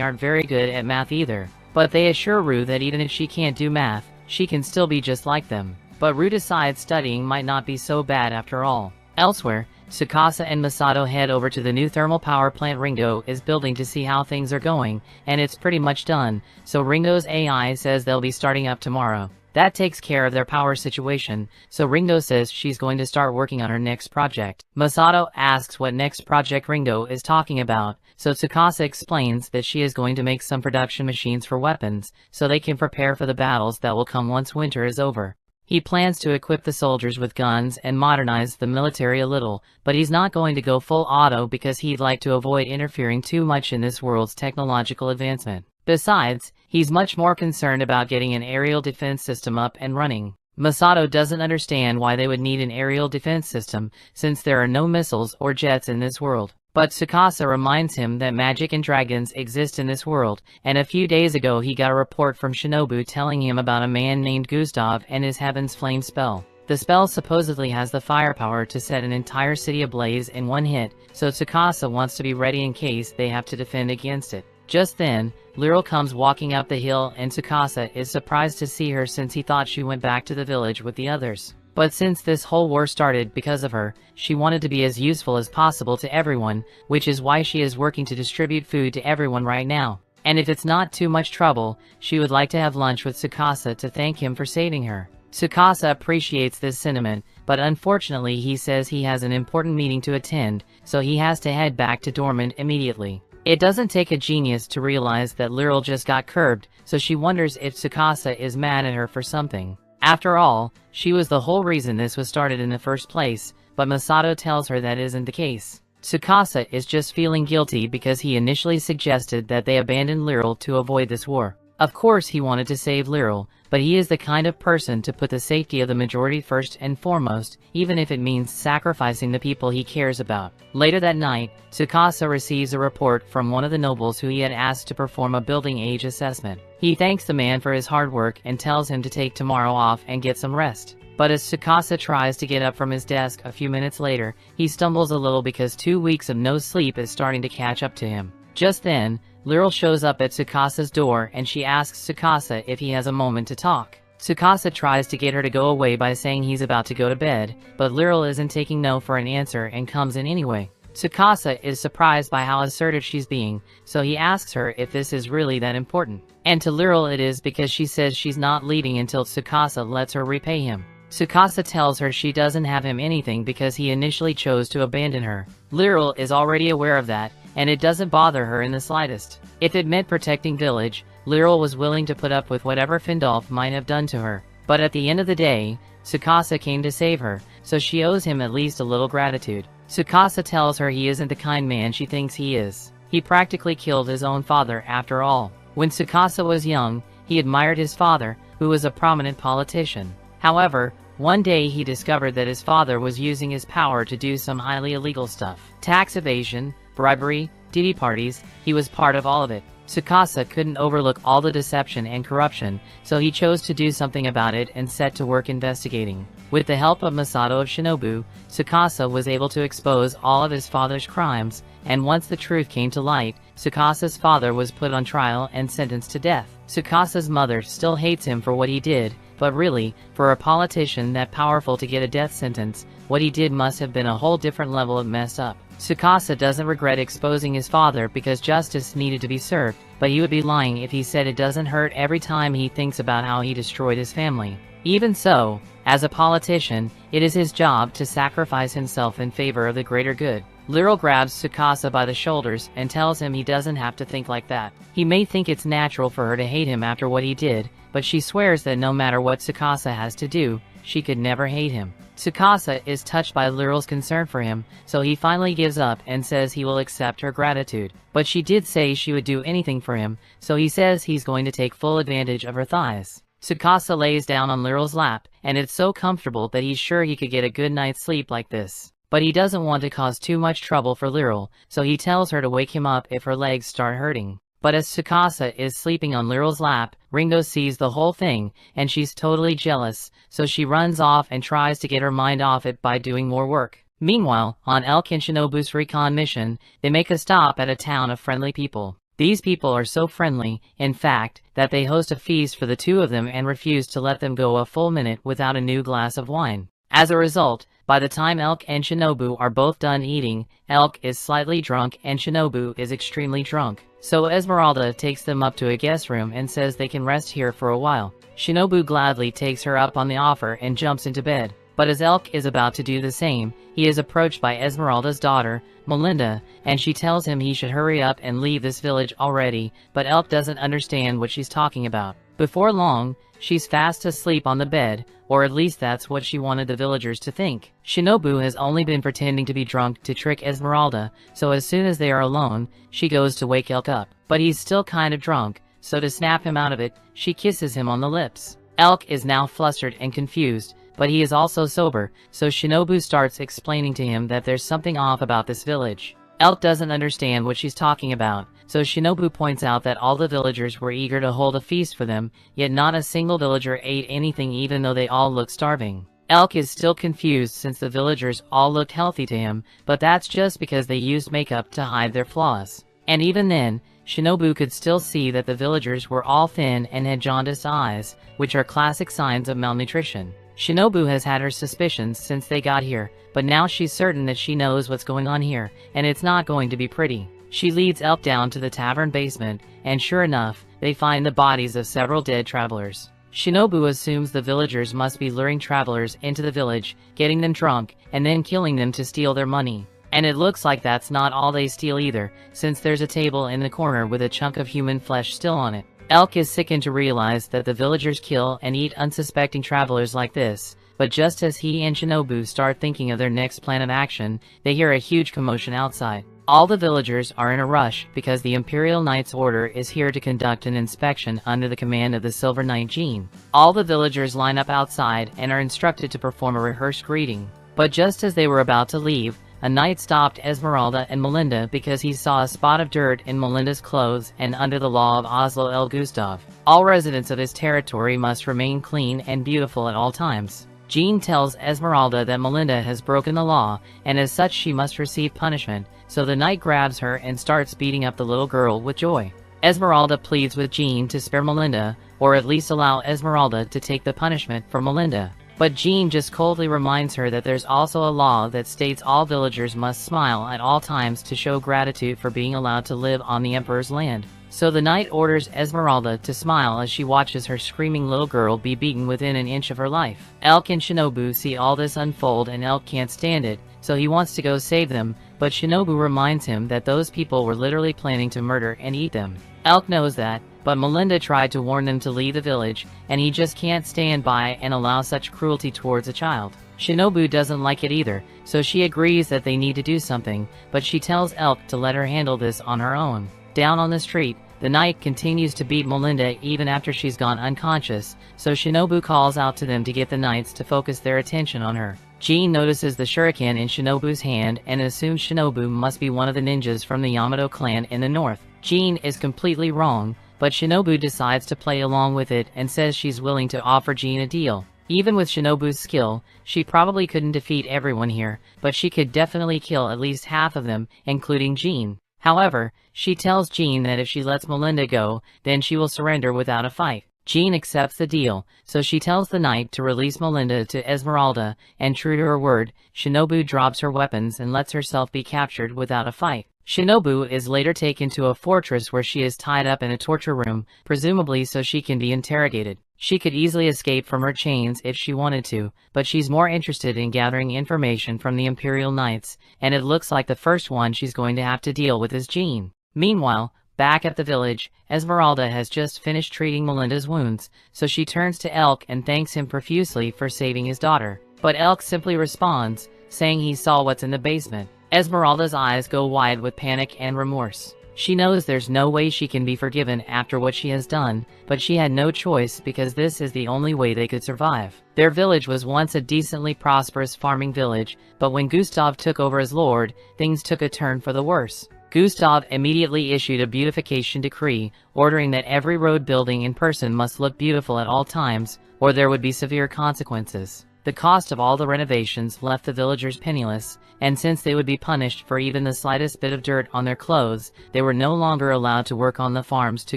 aren't very good at math either, but they assure Rue that even if she can't do math, she can still be just like them. But Rue decides studying might not be so bad after all. Elsewhere, Tsukasa and Masato head over to the new thermal power plant Ringo is building to see how things are going, and it's pretty much done, so Ringo's AI says they'll be starting up tomorrow. That takes care of their power situation, so Ringo says she's going to start working on her next project. Masato asks what next project Ringo is talking about, so Tsukasa explains that she is going to make some production machines for weapons, so they can prepare for the battles that will come once winter is over. He plans to equip the soldiers with guns and modernize the military a little, but he's not going to go full auto because he'd like to avoid interfering too much in this world's technological advancement. Besides, he's much more concerned about getting an aerial defense system up and running. Masato doesn't understand why they would need an aerial defense system, since there are no missiles or jets in this world. But Tsukasa reminds him that magic and dragons exist in this world, and a few days ago he got a report from Shinobu telling him about a man named Gustav and his Heaven's Flame spell. The spell supposedly has the firepower to set an entire city ablaze in one hit, so Tsukasa wants to be ready in case they have to defend against it. Just then, Lyral comes walking up the hill and Tsukasa is surprised to see her since he thought she went back to the village with the others. But since this whole war started because of her, she wanted to be as useful as possible to everyone, which is why she is working to distribute food to everyone right now. And if it's not too much trouble, she would like to have lunch with Tsukasa to thank him for saving her. Tsukasa appreciates this sentiment, but unfortunately he says he has an important meeting to attend, so he has to head back to Dormant immediately. It doesn't take a genius to realize that Lyral just got curbed, so she wonders if Tsukasa is mad at her for something. After all, she was the whole reason this was started in the first place, but Masato tells her that isn't the case. Tsukasa is just feeling guilty because he initially suggested that they abandon Lyral to avoid this war. Of course he wanted to save Lyral, but he is the kind of person to put the safety of the majority first and foremost, even if it means sacrificing the people he cares about. Later that night, Tsukasa receives a report from one of the nobles who he had asked to perform a building age assessment. He thanks the man for his hard work and tells him to take tomorrow off and get some rest. But as Tsukasa tries to get up from his desk a few minutes later, he stumbles a little because 2 weeks of no sleep is starting to catch up to him. Just then, Lyral shows up at Tsukasa's door and she asks Tsukasa if he has a moment to talk. Tsukasa tries to get her to go away by saying he's about to go to bed, but Lyral isn't taking no for an answer and comes in anyway. Tsukasa is surprised by how assertive she's being, so he asks her if this is really that important. And to Lyral it is because she says she's not leaving until Tsukasa lets her repay him. Tsukasa tells her she doesn't have him anything because he initially chose to abandon her. Lyral is already aware of that, and it doesn't bother her in the slightest. If it meant protecting village, Lyral was willing to put up with whatever Findolf might have done to her. But at the end of the day, Tsukasa came to save her, so she owes him at least a little gratitude. Tsukasa tells her he isn't the kind man she thinks he is. He practically killed his own father after all. When Tsukasa was young, he admired his father, who was a prominent politician. However, one day he discovered that his father was using his power to do some highly illegal stuff. Tax evasion, bribery, ditty parties, he was part of all of it. Tsukasa couldn't overlook all the deception and corruption, so he chose to do something about it and set to work investigating. With the help of Masato of Shinobu, Tsukasa was able to expose all of his father's crimes, and once the truth came to light, Tsukasa's father was put on trial and sentenced to death. Tsukasa's mother still hates him for what he did, but really, for a politician that powerful to get a death sentence, what he did must have been a whole different level of messed up. Tsukasa doesn't regret exposing his father because justice needed to be served, but he would be lying if he said it doesn't hurt every time he thinks about how he destroyed his family. Even so, as a politician, it is his job to sacrifice himself in favor of the greater good. Lyral grabs Tsukasa by the shoulders and tells him he doesn't have to think like that. He may think it's natural for her to hate him after what he did, but she swears that no matter what Tsukasa has to do, she could never hate him. Tsukasa is touched by Lyral's concern for him, so he finally gives up and says he will accept her gratitude. But she did say she would do anything for him, so he says he's going to take full advantage of her thighs. Tsukasa lays down on Lyral's lap, and it's so comfortable that he's sure he could get a good night's sleep like this. but he doesn't want to cause too much trouble for Liril, so he tells her to wake him up if her legs start hurting. But as Tsukasa is sleeping on Liril's lap, Ringo sees the whole thing, and she's totally jealous, so she runs off and tries to get her mind off it by doing more work. Meanwhile, on Elk and Shinobu's recon mission, they make a stop at a town of friendly people. These people are so friendly, in fact, that they host a feast for the two of them and refuse to let them go a full minute without a new glass of wine. As a result, by the time Elk and Shinobu are both done eating, Elk is slightly drunk and Shinobu is extremely drunk. So Esmeralda takes them up to a guest room and says they can rest here for a while. Shinobu gladly takes her up on the offer and jumps into bed. But as Elk is about to do the same, he is approached by Esmeralda's daughter, Melinda, and she tells him he should hurry up and leave this village already, but Elk doesn't understand what she's talking about. Before long, she's fast asleep on the bed, or at least that's what she wanted the villagers to think. Shinobu has only been pretending to be drunk to trick Esmeralda, so as soon as they are alone, she goes to wake Elk up. But he's still kind of drunk, so to snap him out of it, she kisses him on the lips. Elk is now flustered and confused, but he is also sober, so Shinobu starts explaining to him that there's something off about this village. Elk doesn't understand what she's talking about, so Shinobu points out that all the villagers were eager to hold a feast for them, yet not a single villager ate anything even though they all looked starving. Elk is still confused since the villagers all looked healthy to him, but that's just because they used makeup to hide their flaws. And even then, Shinobu could still see that the villagers were all thin and had jaundiced eyes, which are classic signs of malnutrition. Shinobu has had her suspicions since they got here, but now she's certain that she knows what's going on here, and it's not going to be pretty. She leads Elk down to the tavern basement, and sure enough, they find the bodies of several dead travelers. Shinobu assumes the villagers must be luring travelers into the village, getting them drunk, and then killing them to steal their money. And it looks like that's not all they steal either, since there's a table in the corner with a chunk of human flesh still on it. Elk is sickened to realize that the villagers kill and eat unsuspecting travelers like this, but just as he and Shinobu start thinking of their next plan of action, they hear a huge commotion outside. All the villagers are in a rush because the Imperial Knight's order is here to conduct an inspection under the command of the Silver Knight Jean. All the villagers line up outside and are instructed to perform a rehearsed greeting. But just as they were about to leave, a knight stopped Esmeralda and Melinda because he saw a spot of dirt in Melinda's clothes, and under the law of Oslo El Gustav, all residents of his territory must remain clean and beautiful at all times. Jean tells Esmeralda that Melinda has broken the law, and as such she must receive punishment, so the knight grabs her and starts beating up the little girl with joy. Esmeralda pleads with Jean to spare Melinda, or at least allow Esmeralda to take the punishment for Melinda. But Jean just coldly reminds her that there's also a law that states all villagers must smile at all times to show gratitude for being allowed to live on the Emperor's land. So the knight orders Esmeralda to smile as she watches her screaming little girl be beaten within an inch of her life. Elk and Shinobu see all this unfold, and Elk can't stand it, so he wants to go save them, but Shinobu reminds him that those people were literally planning to murder and eat them. Elk knows that, but Melinda tried to warn them to leave the village, and he just can't stand by and allow such cruelty towards a child. Shinobu doesn't like it either, so she agrees that they need to do something, but she tells Elk to let her handle this on her own. Down on the street, the knight continues to beat Melinda even after she's gone unconscious, so Shinobu calls out to them to get the knights to focus their attention on her. Jean notices the shuriken in Shinobu's hand and assumes Shinobu must be one of the ninjas from the Yamato clan in the north. Jean is completely wrong, but Shinobu decides to play along with it and says she's willing to offer Jean a deal. Even with Shinobu's skill, she probably couldn't defeat everyone here, but she could definitely kill at least half of them, including Jean. However, she tells Jean that if she lets Melinda go, then she will surrender without a fight. Jean accepts the deal, so she tells the knight to release Melinda to Esmeralda, and true to her word, Shinobu drops her weapons and lets herself be captured without a fight. Shinobu is later taken to a fortress where she is tied up in a torture room, presumably so she can be interrogated. She could easily escape from her chains if she wanted to, but she's more interested in gathering information from the Imperial Knights, and it looks like the first one she's going to have to deal with is Jean. Meanwhile, back at the village, Esmeralda has just finished treating Melinda's wounds, so she turns to Elk and thanks him profusely for saving his daughter. But Elk simply responds, saying he saw what's in the basement. Esmeralda's eyes go wide with panic and remorse. She knows there's no way she can be forgiven after what she has done, but she had no choice because this is the only way they could survive. Their village was once a decently prosperous farming village, but when Gustav took over as lord, things took a turn for the worse. Gustav immediately issued a beautification decree, ordering that every road building and person must look beautiful at all times, or there would be severe consequences. The cost of all the renovations left the villagers penniless, and since they would be punished for even the slightest bit of dirt on their clothes, they were no longer allowed to work on the farms to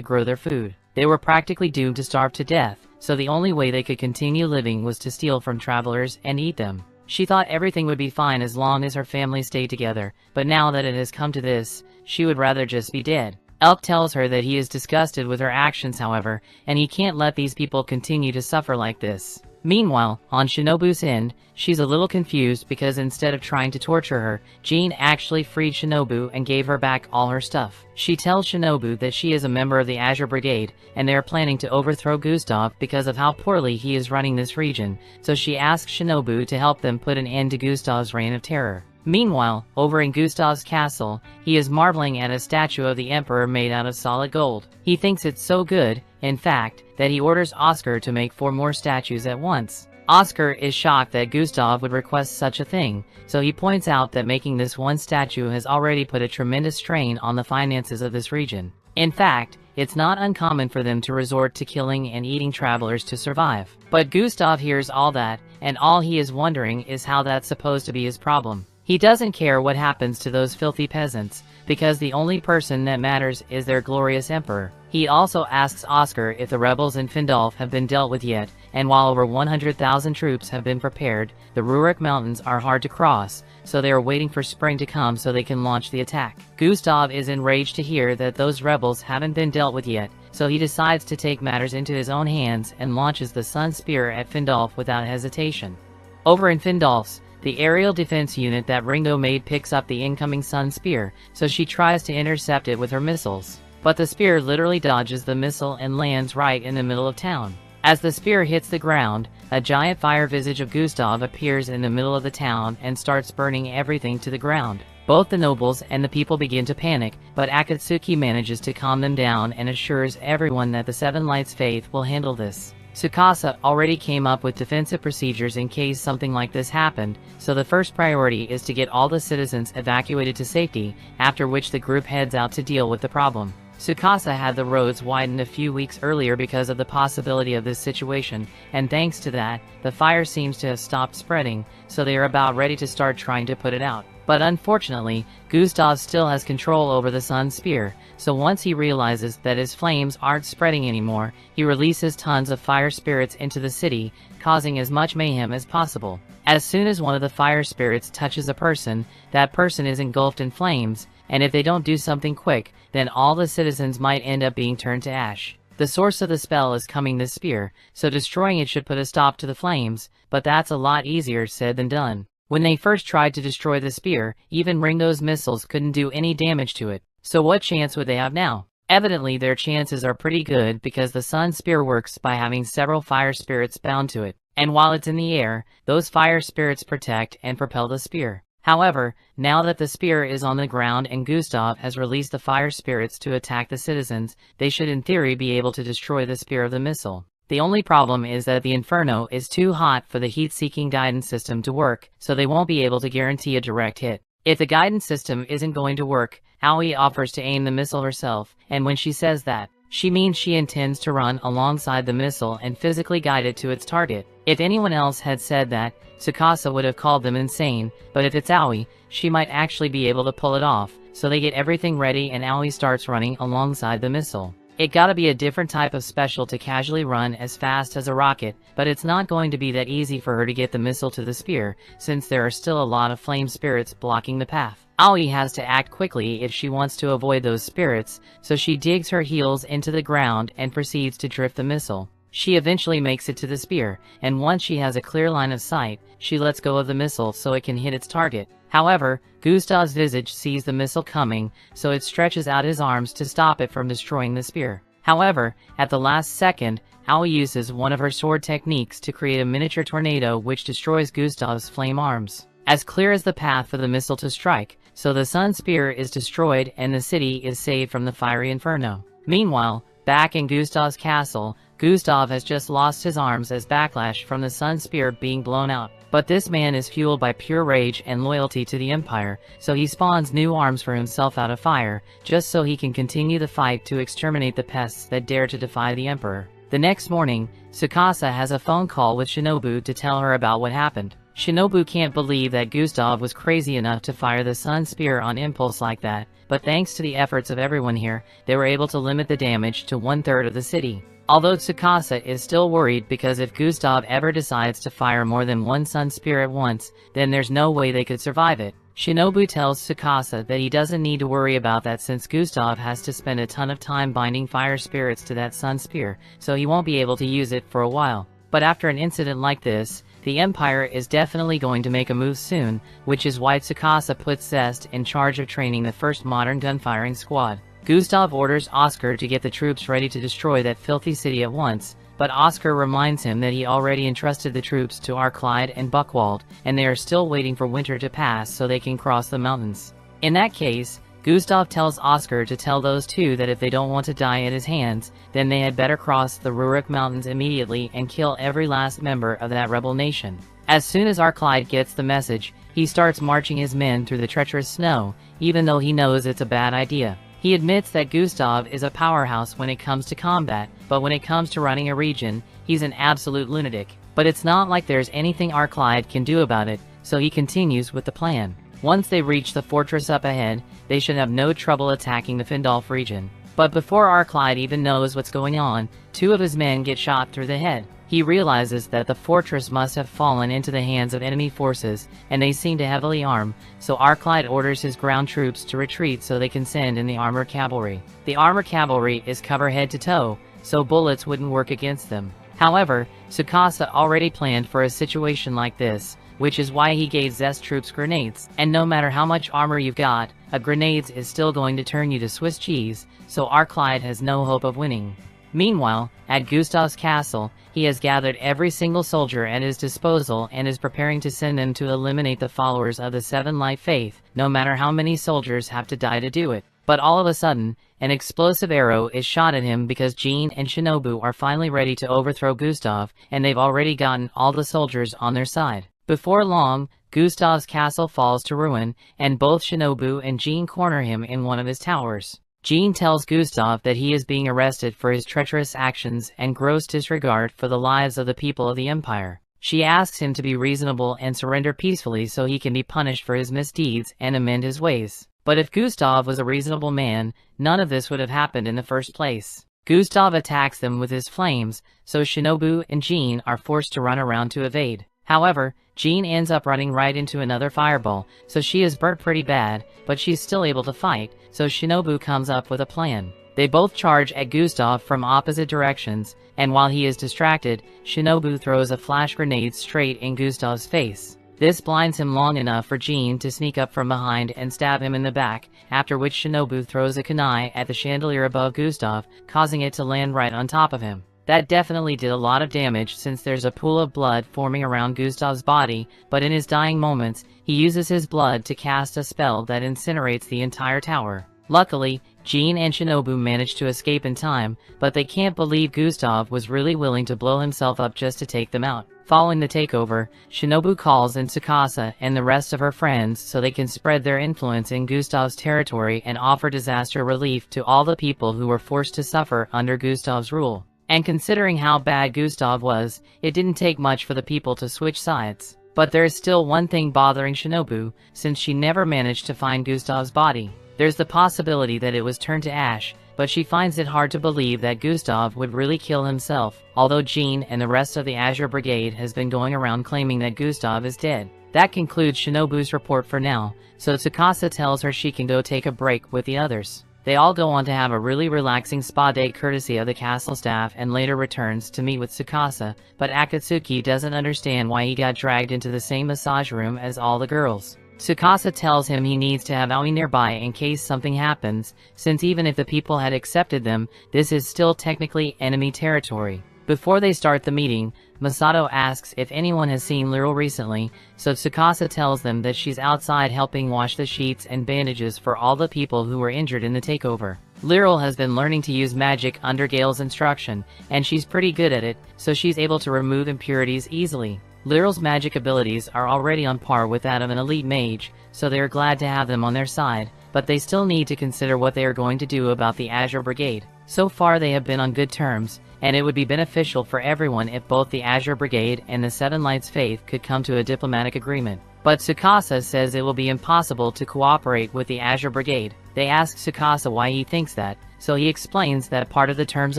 grow their food. They were practically doomed to starve to death, so the only way they could continue living was to steal from travelers and eat them. She thought everything would be fine as long as her family stayed together, but now that it has come to this, she would rather just be dead. Elk tells her that he is disgusted with her actions, however, and he can't let these people continue to suffer like this. Meanwhile, on Shinobu's end, she's a little confused because instead of trying to torture her, Jean actually freed Shinobu and gave her back all her stuff. She tells Shinobu that she is a member of the Azure Brigade, and they are planning to overthrow Gustav because of how poorly he is running this region, so she asks Shinobu to help them put an end to Gustav's reign of terror. Meanwhile, over in Gustav's castle, he is marveling at a statue of the Emperor made out of solid gold. He thinks it's so good, in fact, that he orders Oscar to make 4 more statues at once. Oscar is shocked that Gustav would request such a thing, so he points out that making this one statue has already put a tremendous strain on the finances of this region. In fact, it's not uncommon for them to resort to killing and eating travelers to survive. But Gustav hears all that, and all he is wondering is how that's supposed to be his problem. He doesn't care what happens to those filthy peasants, because the only person that matters is their glorious emperor. He also asks Oscar if the rebels in Findolf have been dealt with yet, and while over 100,000 troops have been prepared, the Rurik Mountains are hard to cross, so they are waiting for spring to come so they can launch the attack. Gustav is enraged to hear that those rebels haven't been dealt with yet, so he decides to take matters into his own hands and launches the Sun Spear at Findolf without hesitation. Over in Findolf's, the aerial defense unit that Ringo made picks up the incoming Sun Spear, so she tries to intercept it with her missiles. But the spear literally dodges the missile and lands right in the middle of town. As the spear hits the ground, a giant fire visage of Gustav appears in the middle of the town and starts burning everything to the ground. Both the nobles and the people begin to panic, but Akatsuki manages to calm them down and assures everyone that the Seven Lights Faith will handle this. Tsukasa already came up with defensive procedures in case something like this happened, so the first priority is to get all the citizens evacuated to safety, after which the group heads out to deal with the problem. Tsukasa had the roads widened a few weeks earlier because of the possibility of this situation, and thanks to that, the fire seems to have stopped spreading, so they are about ready to start trying to put it out. But unfortunately, Gustav still has control over the Sun Spear, so once he realizes that his flames aren't spreading anymore, he releases tons of fire spirits into the city, causing as much mayhem as possible. As soon as one of the fire spirits touches a person, that person is engulfed in flames, and if they don't do something quick, then all the citizens might end up being turned to ash. The source of the spell is coming this spear, so destroying it should put a stop to the flames, but that's a lot easier said than done. When they first tried to destroy the spear, even Ringo's missiles couldn't do any damage to it. So what chance would they have now? Evidently their chances are pretty good because the Sun Spear works by having several fire spirits bound to it. And while it's in the air, those fire spirits protect and propel the spear. However, now that the spear is on the ground and Gustav has released the fire spirits to attack the citizens, they should in theory be able to destroy the spear of the missile. The only problem is that the Inferno is too hot for the heat-seeking guidance system to work, so they won't be able to guarantee a direct hit. If the guidance system isn't going to work, Aoi offers to aim the missile herself, and when she says that, she means she intends to run alongside the missile and physically guide it to its target. If anyone else had said that, Tsukasa would have called them insane, but if it's Aoi, she might actually be able to pull it off, so they get everything ready and Aoi starts running alongside the missile. It gotta be a different type of special to casually run as fast as a rocket, but it's not going to be that easy for her to get the missile to the spear, since there are still a lot of flame spirits blocking the path. Aoi has to act quickly if she wants to avoid those spirits, so she digs her heels into the ground and proceeds to drift the missile. She eventually makes it to the spear, and once she has a clear line of sight, she lets go of the missile so it can hit its target. However, Gustav's visage sees the missile coming, so it stretches out his arms to stop it from destroying the spear. However, at the last second, Aoi uses one of her sword techniques to create a miniature tornado which destroys Gustav's flame arms. As clear as the path for the missile to strike, so the Sun Spear is destroyed and the city is saved from the fiery inferno. Meanwhile, back in Gustav's castle, Gustav has just lost his arms as backlash from the Sun Spear being blown out. But this man is fueled by pure rage and loyalty to the Empire, so he spawns new arms for himself out of fire, just so he can continue the fight to exterminate the pests that dare to defy the Emperor. The next morning, Tsukasa has a phone call with Shinobu to tell her about what happened. Shinobu can't believe that Gustav was crazy enough to fire the Sun Spear on impulse like that, but thanks to the efforts of everyone here, they were able to limit the damage to 1/3 of the city. Although Tsukasa is still worried because if Gustav ever decides to fire more than one Sun Spear at once, then there's no way they could survive it. Shinobu tells Tsukasa that he doesn't need to worry about that since Gustav has to spend a ton of time binding fire spirits to that Sun Spear, so he won't be able to use it for a while. But after an incident like this, the Empire is definitely going to make a move soon, which is why Tsukasa puts Zest in charge of training the first modern gunfiring squad. Gustav orders Oscar to get the troops ready to destroy that filthy city at once, but Oscar reminds him that he already entrusted the troops to Arklyde and Buckwald, and they are still waiting for winter to pass so they can cross the mountains. In that case, Gustav tells Oscar to tell those two that if they don't want to die at his hands, then they had better cross the Rurik Mountains immediately and kill every last member of that rebel nation. As soon as Arklyde gets the message, he starts marching his men through the treacherous snow, even though he knows it's a bad idea. He admits that Gustav is a powerhouse when it comes to combat, but when it comes to running a region, he's an absolute lunatic. But it's not like there's anything Arklyde can do about it, so he continues with the plan. Once they reach the fortress up ahead, they should have no trouble attacking the Findolf region. But before Arklyde even knows what's going on, 2 of his men get shot through the head. He realizes that the fortress must have fallen into the hands of enemy forces, and they seem to heavily armed, so Arklyde orders his ground troops to retreat so they can send in the armored cavalry. The armored cavalry is covered head to toe, so bullets wouldn't work against them. However, Tsukasa already planned for a situation like this, which is why he gave Zest troops grenades, and no matter how much armor you've got, a grenade is still going to turn you to Swiss cheese, so Arklyde has no hope of winning. Meanwhile, at Gustav's castle, he has gathered every single soldier at his disposal and is preparing to send them to eliminate the followers of the Seven Light Faith, no matter how many soldiers have to die to do it. But all of a sudden, an explosive arrow is shot at him because Jean and Shinobu are finally ready to overthrow Gustav, and they've already gotten all the soldiers on their side. Before long, Gustav's castle falls to ruin, and both Shinobu and Jean corner him in one of his towers. Jean tells Gustav that he is being arrested for his treacherous actions and gross disregard for the lives of the people of the Empire. She asks him to be reasonable and surrender peacefully so he can be punished for his misdeeds and amend his ways. But if Gustav was a reasonable man, none of this would have happened in the first place. Gustav attacks them with his flames, so Shinobu and Jean are forced to run around to evade. However, Jean ends up running right into another fireball, so she is burnt pretty bad, but she's still able to fight, so Shinobu comes up with a plan. They both charge at Gustav from opposite directions, and while he is distracted, Shinobu throws a flash grenade straight in Gustav's face. This blinds him long enough for Jean to sneak up from behind and stab him in the back, after which Shinobu throws a kunai at the chandelier above Gustav, causing it to land right on top of him. That definitely did a lot of damage since there's a pool of blood forming around Gustav's body, but in his dying moments, he uses his blood to cast a spell that incinerates the entire tower. Luckily, Jean and Shinobu manage to escape in time, but they can't believe Gustav was really willing to blow himself up just to take them out. Following the takeover, Shinobu calls in Tsukasa and the rest of her friends so they can spread their influence in Gustav's territory and offer disaster relief to all the people who were forced to suffer under Gustav's rule. And considering how bad Gustav was, it didn't take much for the people to switch sides. But there is still one thing bothering Shinobu, since she never managed to find Gustav's body. There's the possibility that it was turned to ash, but she finds it hard to believe that Gustav would really kill himself, although Jean and the rest of the Azure Brigade has been going around claiming that Gustav is dead. That concludes Shinobu's report for now, so Tsukasa tells her she can go take a break with the others. They all go on to have a really relaxing spa day courtesy of the castle staff and later returns to meet with Tsukasa, but Akatsuki doesn't understand why he got dragged into the same massage room as all the girls. Tsukasa tells him he needs to have Aoi nearby in case something happens, since even if the people had accepted them, this is still technically enemy territory. Before they start the meeting, Masato asks if anyone has seen Laurel recently, so Tsukasa tells them that she's outside helping wash the sheets and bandages for all the people who were injured in the takeover. Laurel has been learning to use magic under Gale's instruction, and she's pretty good at it, so she's able to remove impurities easily. Laurel's magic abilities are already on par with that of an elite mage, so they are glad to have them on their side, but they still need to consider what they are going to do about the Azure Brigade. So far they have been on good terms, and it would be beneficial for everyone if both the Azure Brigade and the Seven Lights Faith could come to a diplomatic agreement. But Tsukasa says it will be impossible to cooperate with the Azure Brigade. They ask Tsukasa why he thinks that, so he explains that part of the terms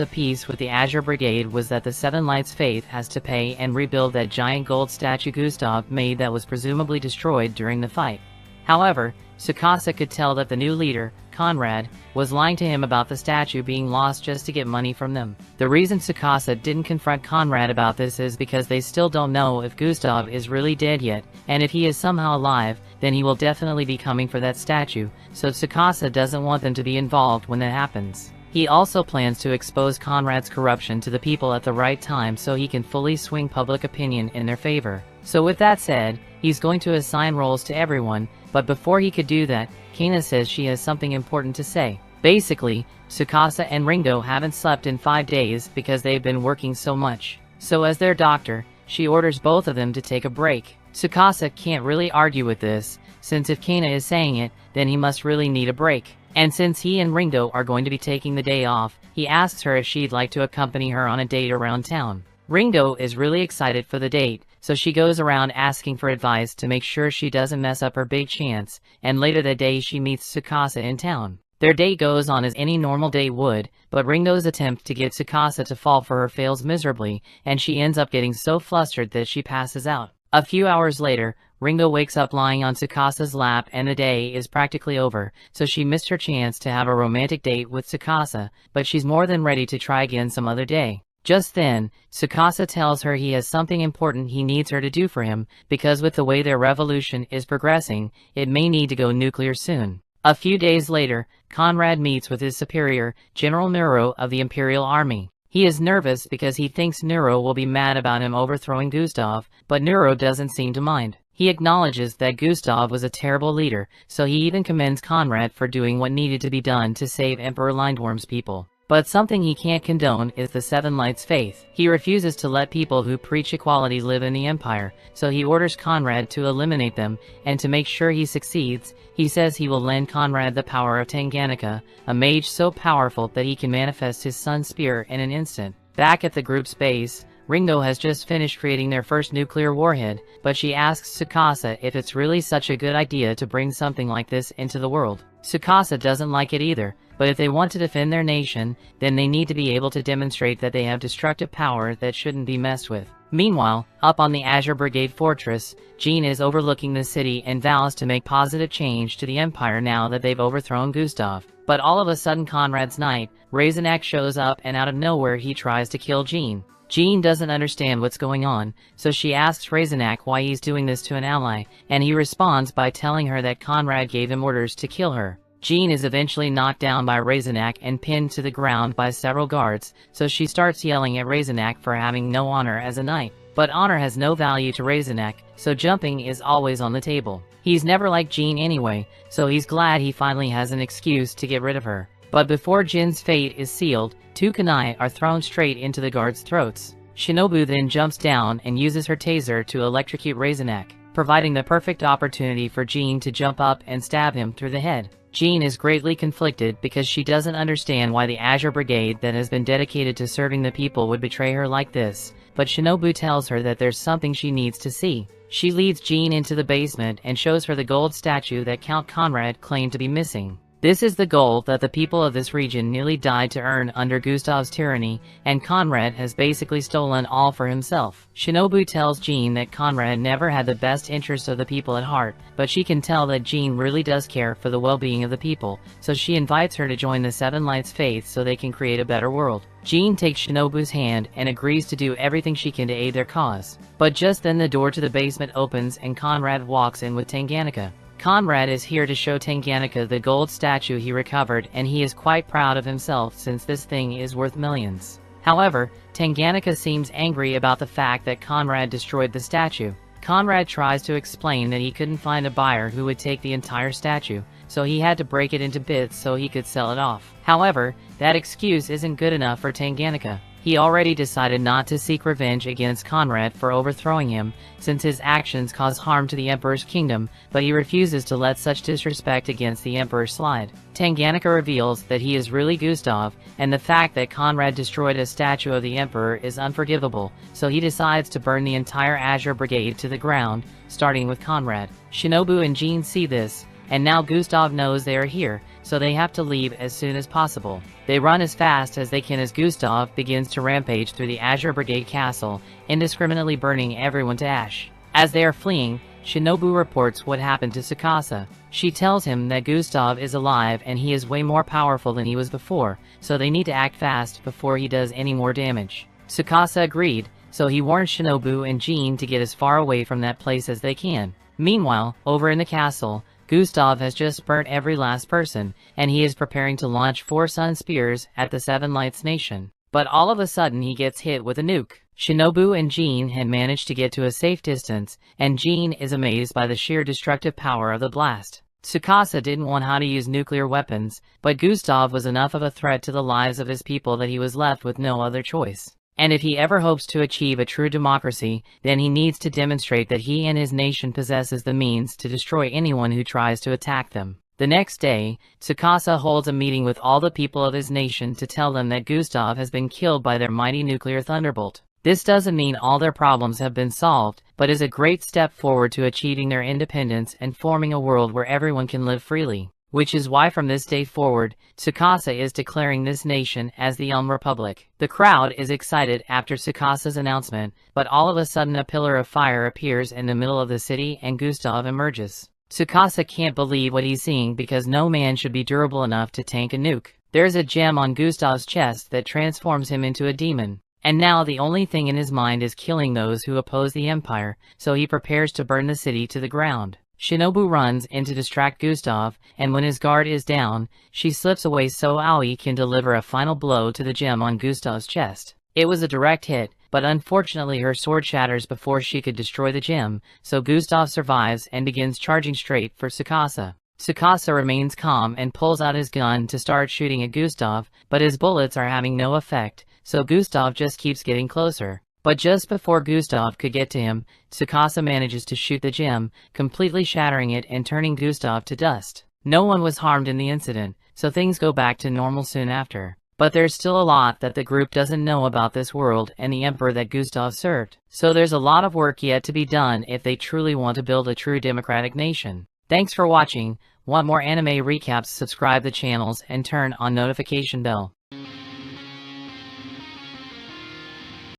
of peace with the Azure Brigade was that the Seven Lights Faith has to pay and rebuild that giant gold statue Gustav made that was presumably destroyed during the fight. However, Tsukasa could tell that the new leader, Conrad, was lying to him about the statue being lost just to get money from them. The reason Tsukasa didn't confront Conrad about this is because they still don't know if Gustav is really dead yet, and if he is somehow alive, then he will definitely be coming for that statue, so Tsukasa doesn't want them to be involved when that happens. He also plans to expose Conrad's corruption to the people at the right time so he can fully swing public opinion in their favor. So with that said, he's going to assign roles to everyone, but before he could do that, Kina says she has something important to say. Basically, Tsukasa and Ringo haven't slept in 5 days because they've been working so much. So as their doctor, she orders both of them to take a break. Tsukasa can't really argue with this, since if Kina is saying it, then he must really need a break. And since he and Ringo are going to be taking the day off, he asks her if she'd like to accompany her on a date around town. Ringo is really excited for the date, so she goes around asking for advice to make sure she doesn't mess up her big chance, and later that day she meets Tsukasa in town. Their date goes on as any normal date would, but Ringo's attempt to get Tsukasa to fall for her fails miserably, and she ends up getting so flustered that she passes out. A few hours later, Ringo wakes up lying on Tsukasa's lap and the day is practically over, so she missed her chance to have a romantic date with Tsukasa, but she's more than ready to try again some other day. Just then, Tsukasa tells her he has something important he needs her to do for him, because with the way their revolution is progressing, it may need to go nuclear soon. A few days later, Conrad meets with his superior, General Nero of the Imperial Army. He is nervous because he thinks Nero will be mad about him overthrowing Gustav, but Nero doesn't seem to mind. He acknowledges that Gustav was a terrible leader, so he even commends Conrad for doing what needed to be done to save Emperor Lindworm's people. But something he can't condone is the Seven Lights Faith. He refuses to let people who preach equality live in the Empire, so he orders Conrad to eliminate them, and to make sure he succeeds, he says he will lend Conrad the power of Tanganyika, a mage so powerful that he can manifest his sun's spear in an instant. Back at the group's base, Ringo has just finished creating their first nuclear warhead, but she asks Tsukasa if it's really such a good idea to bring something like this into the world. Tsukasa doesn't like it either, but if they want to defend their nation, then they need to be able to demonstrate that they have destructive power that shouldn't be messed with. Meanwhile, up on the Azure Brigade fortress, Jean is overlooking the city and vows to make positive change to the Empire now that they've overthrown Gustav. But all of a sudden Conrad's knight, Razenak, shows up and out of nowhere he tries to kill Jean. Jean doesn't understand what's going on, so she asks Razenak why he's doing this to an ally, and he responds by telling her that Conrad gave him orders to kill her. Jean is eventually knocked down by Razenak and pinned to the ground by several guards, so she starts yelling at Razenak for having no honor as a knight. But honor has no value to Razenak, so jumping is always on the table. He's never liked Jean anyway, so he's glad he finally has an excuse to get rid of her. But before Jin's fate is sealed, 2 kunai are thrown straight into the guards' throats. Shinobu then jumps down and uses her taser to electrocute Razenak, providing the perfect opportunity for Jean to jump up and stab him through the head. Jean is greatly conflicted because she doesn't understand why the Azure Brigade that has been dedicated to serving the people would betray her like this, but Shinobu tells her that there's something she needs to see. She leads Jean into the basement and shows her the gold statue that Count Conrad claimed to be missing. This is the gold that the people of this region nearly died to earn under Gustav's tyranny, and Conrad has basically stolen all for himself. Shinobu tells Jean that Conrad never had the best interests of the people at heart, but she can tell that Jean really does care for the well-being of the people, so she invites her to join the Seven Lights Faith so they can create a better world. Jean takes Shinobu's hand and agrees to do everything she can to aid their cause. But just then the door to the basement opens and Conrad walks in with Tanganyika. Conrad is here to show Tanganyika the gold statue he recovered, and he is quite proud of himself since this thing is worth millions. However, Tanganyika seems angry about the fact that Conrad destroyed the statue. Conrad tries to explain that he couldn't find a buyer who would take the entire statue, so he had to break it into bits so he could sell it off. However, that excuse isn't good enough for Tanganyika. He already decided not to seek revenge against Conrad for overthrowing him, since his actions cause harm to the Emperor's kingdom, but he refuses to let such disrespect against the Emperor slide. Tanganyika reveals that he is really Gustav, and the fact that Conrad destroyed a statue of the Emperor is unforgivable, so he decides to burn the entire Azure Brigade to the ground, starting with Conrad. Shinobu and Jean see this, and now Gustav knows they are here, so they have to leave as soon as possible. They run as fast as they can as Gustav begins to rampage through the Azure Brigade castle, indiscriminately burning everyone to ash. As they are fleeing, Shinobu reports what happened to Tsukasa. She tells him that Gustav is alive and he is way more powerful than he was before, so they need to act fast before he does any more damage. Tsukasa agreed, so he warns Shinobu and Jean to get as far away from that place as they can. Meanwhile, over in the castle, Gustav has just burnt every last person, and he is preparing to launch 4 sun spears at the Seven Lights Nation. But all of a sudden he gets hit with a nuke. Shinobu and Jean had managed to get to a safe distance, and Jean is amazed by the sheer destructive power of the blast. Tsukasa didn't want how to use nuclear weapons, but Gustav was enough of a threat to the lives of his people that he was left with no other choice. And if he ever hopes to achieve a true democracy, then he needs to demonstrate that he and his nation possesses the means to destroy anyone who tries to attack them. The next day, Tsukasa holds a meeting with all the people of his nation to tell them that Gustav has been killed by their mighty nuclear thunderbolt. This doesn't mean all their problems have been solved, but is a great step forward to achieving their independence and forming a world where everyone can live freely. Which is why from this day forward, Tsukasa is declaring this nation as the Elm Republic. The crowd is excited after Tsukasa's announcement, but all of a sudden a pillar of fire appears in the middle of the city and Gustav emerges. Tsukasa can't believe what he's seeing because no man should be durable enough to tank a nuke. There's a gem on Gustav's chest that transforms him into a demon. And now the only thing in his mind is killing those who oppose the Empire, so he prepares to burn the city to the ground. Shinobu runs in to distract Gustav, and when his guard is down, she slips away so Aoi can deliver a final blow to the gem on Gustav's chest. It was a direct hit, but unfortunately her sword shatters before she could destroy the gem, so Gustav survives and begins charging straight for Tsukasa. Tsukasa remains calm and pulls out his gun to start shooting at Gustav, but his bullets are having no effect, so Gustav just keeps getting closer. But just before Gustav could get to him, Tsukasa manages to shoot the gem, completely shattering it and turning Gustav to dust. No one was harmed in the incident, so things go back to normal soon after. But there's still a lot that the group doesn't know about this world and the emperor that Gustav served. So there's a lot of work yet to be done if they truly want to build a true democratic nation. Thanks for watching. Want more anime recaps? Subscribe the channels and turn on notification bell.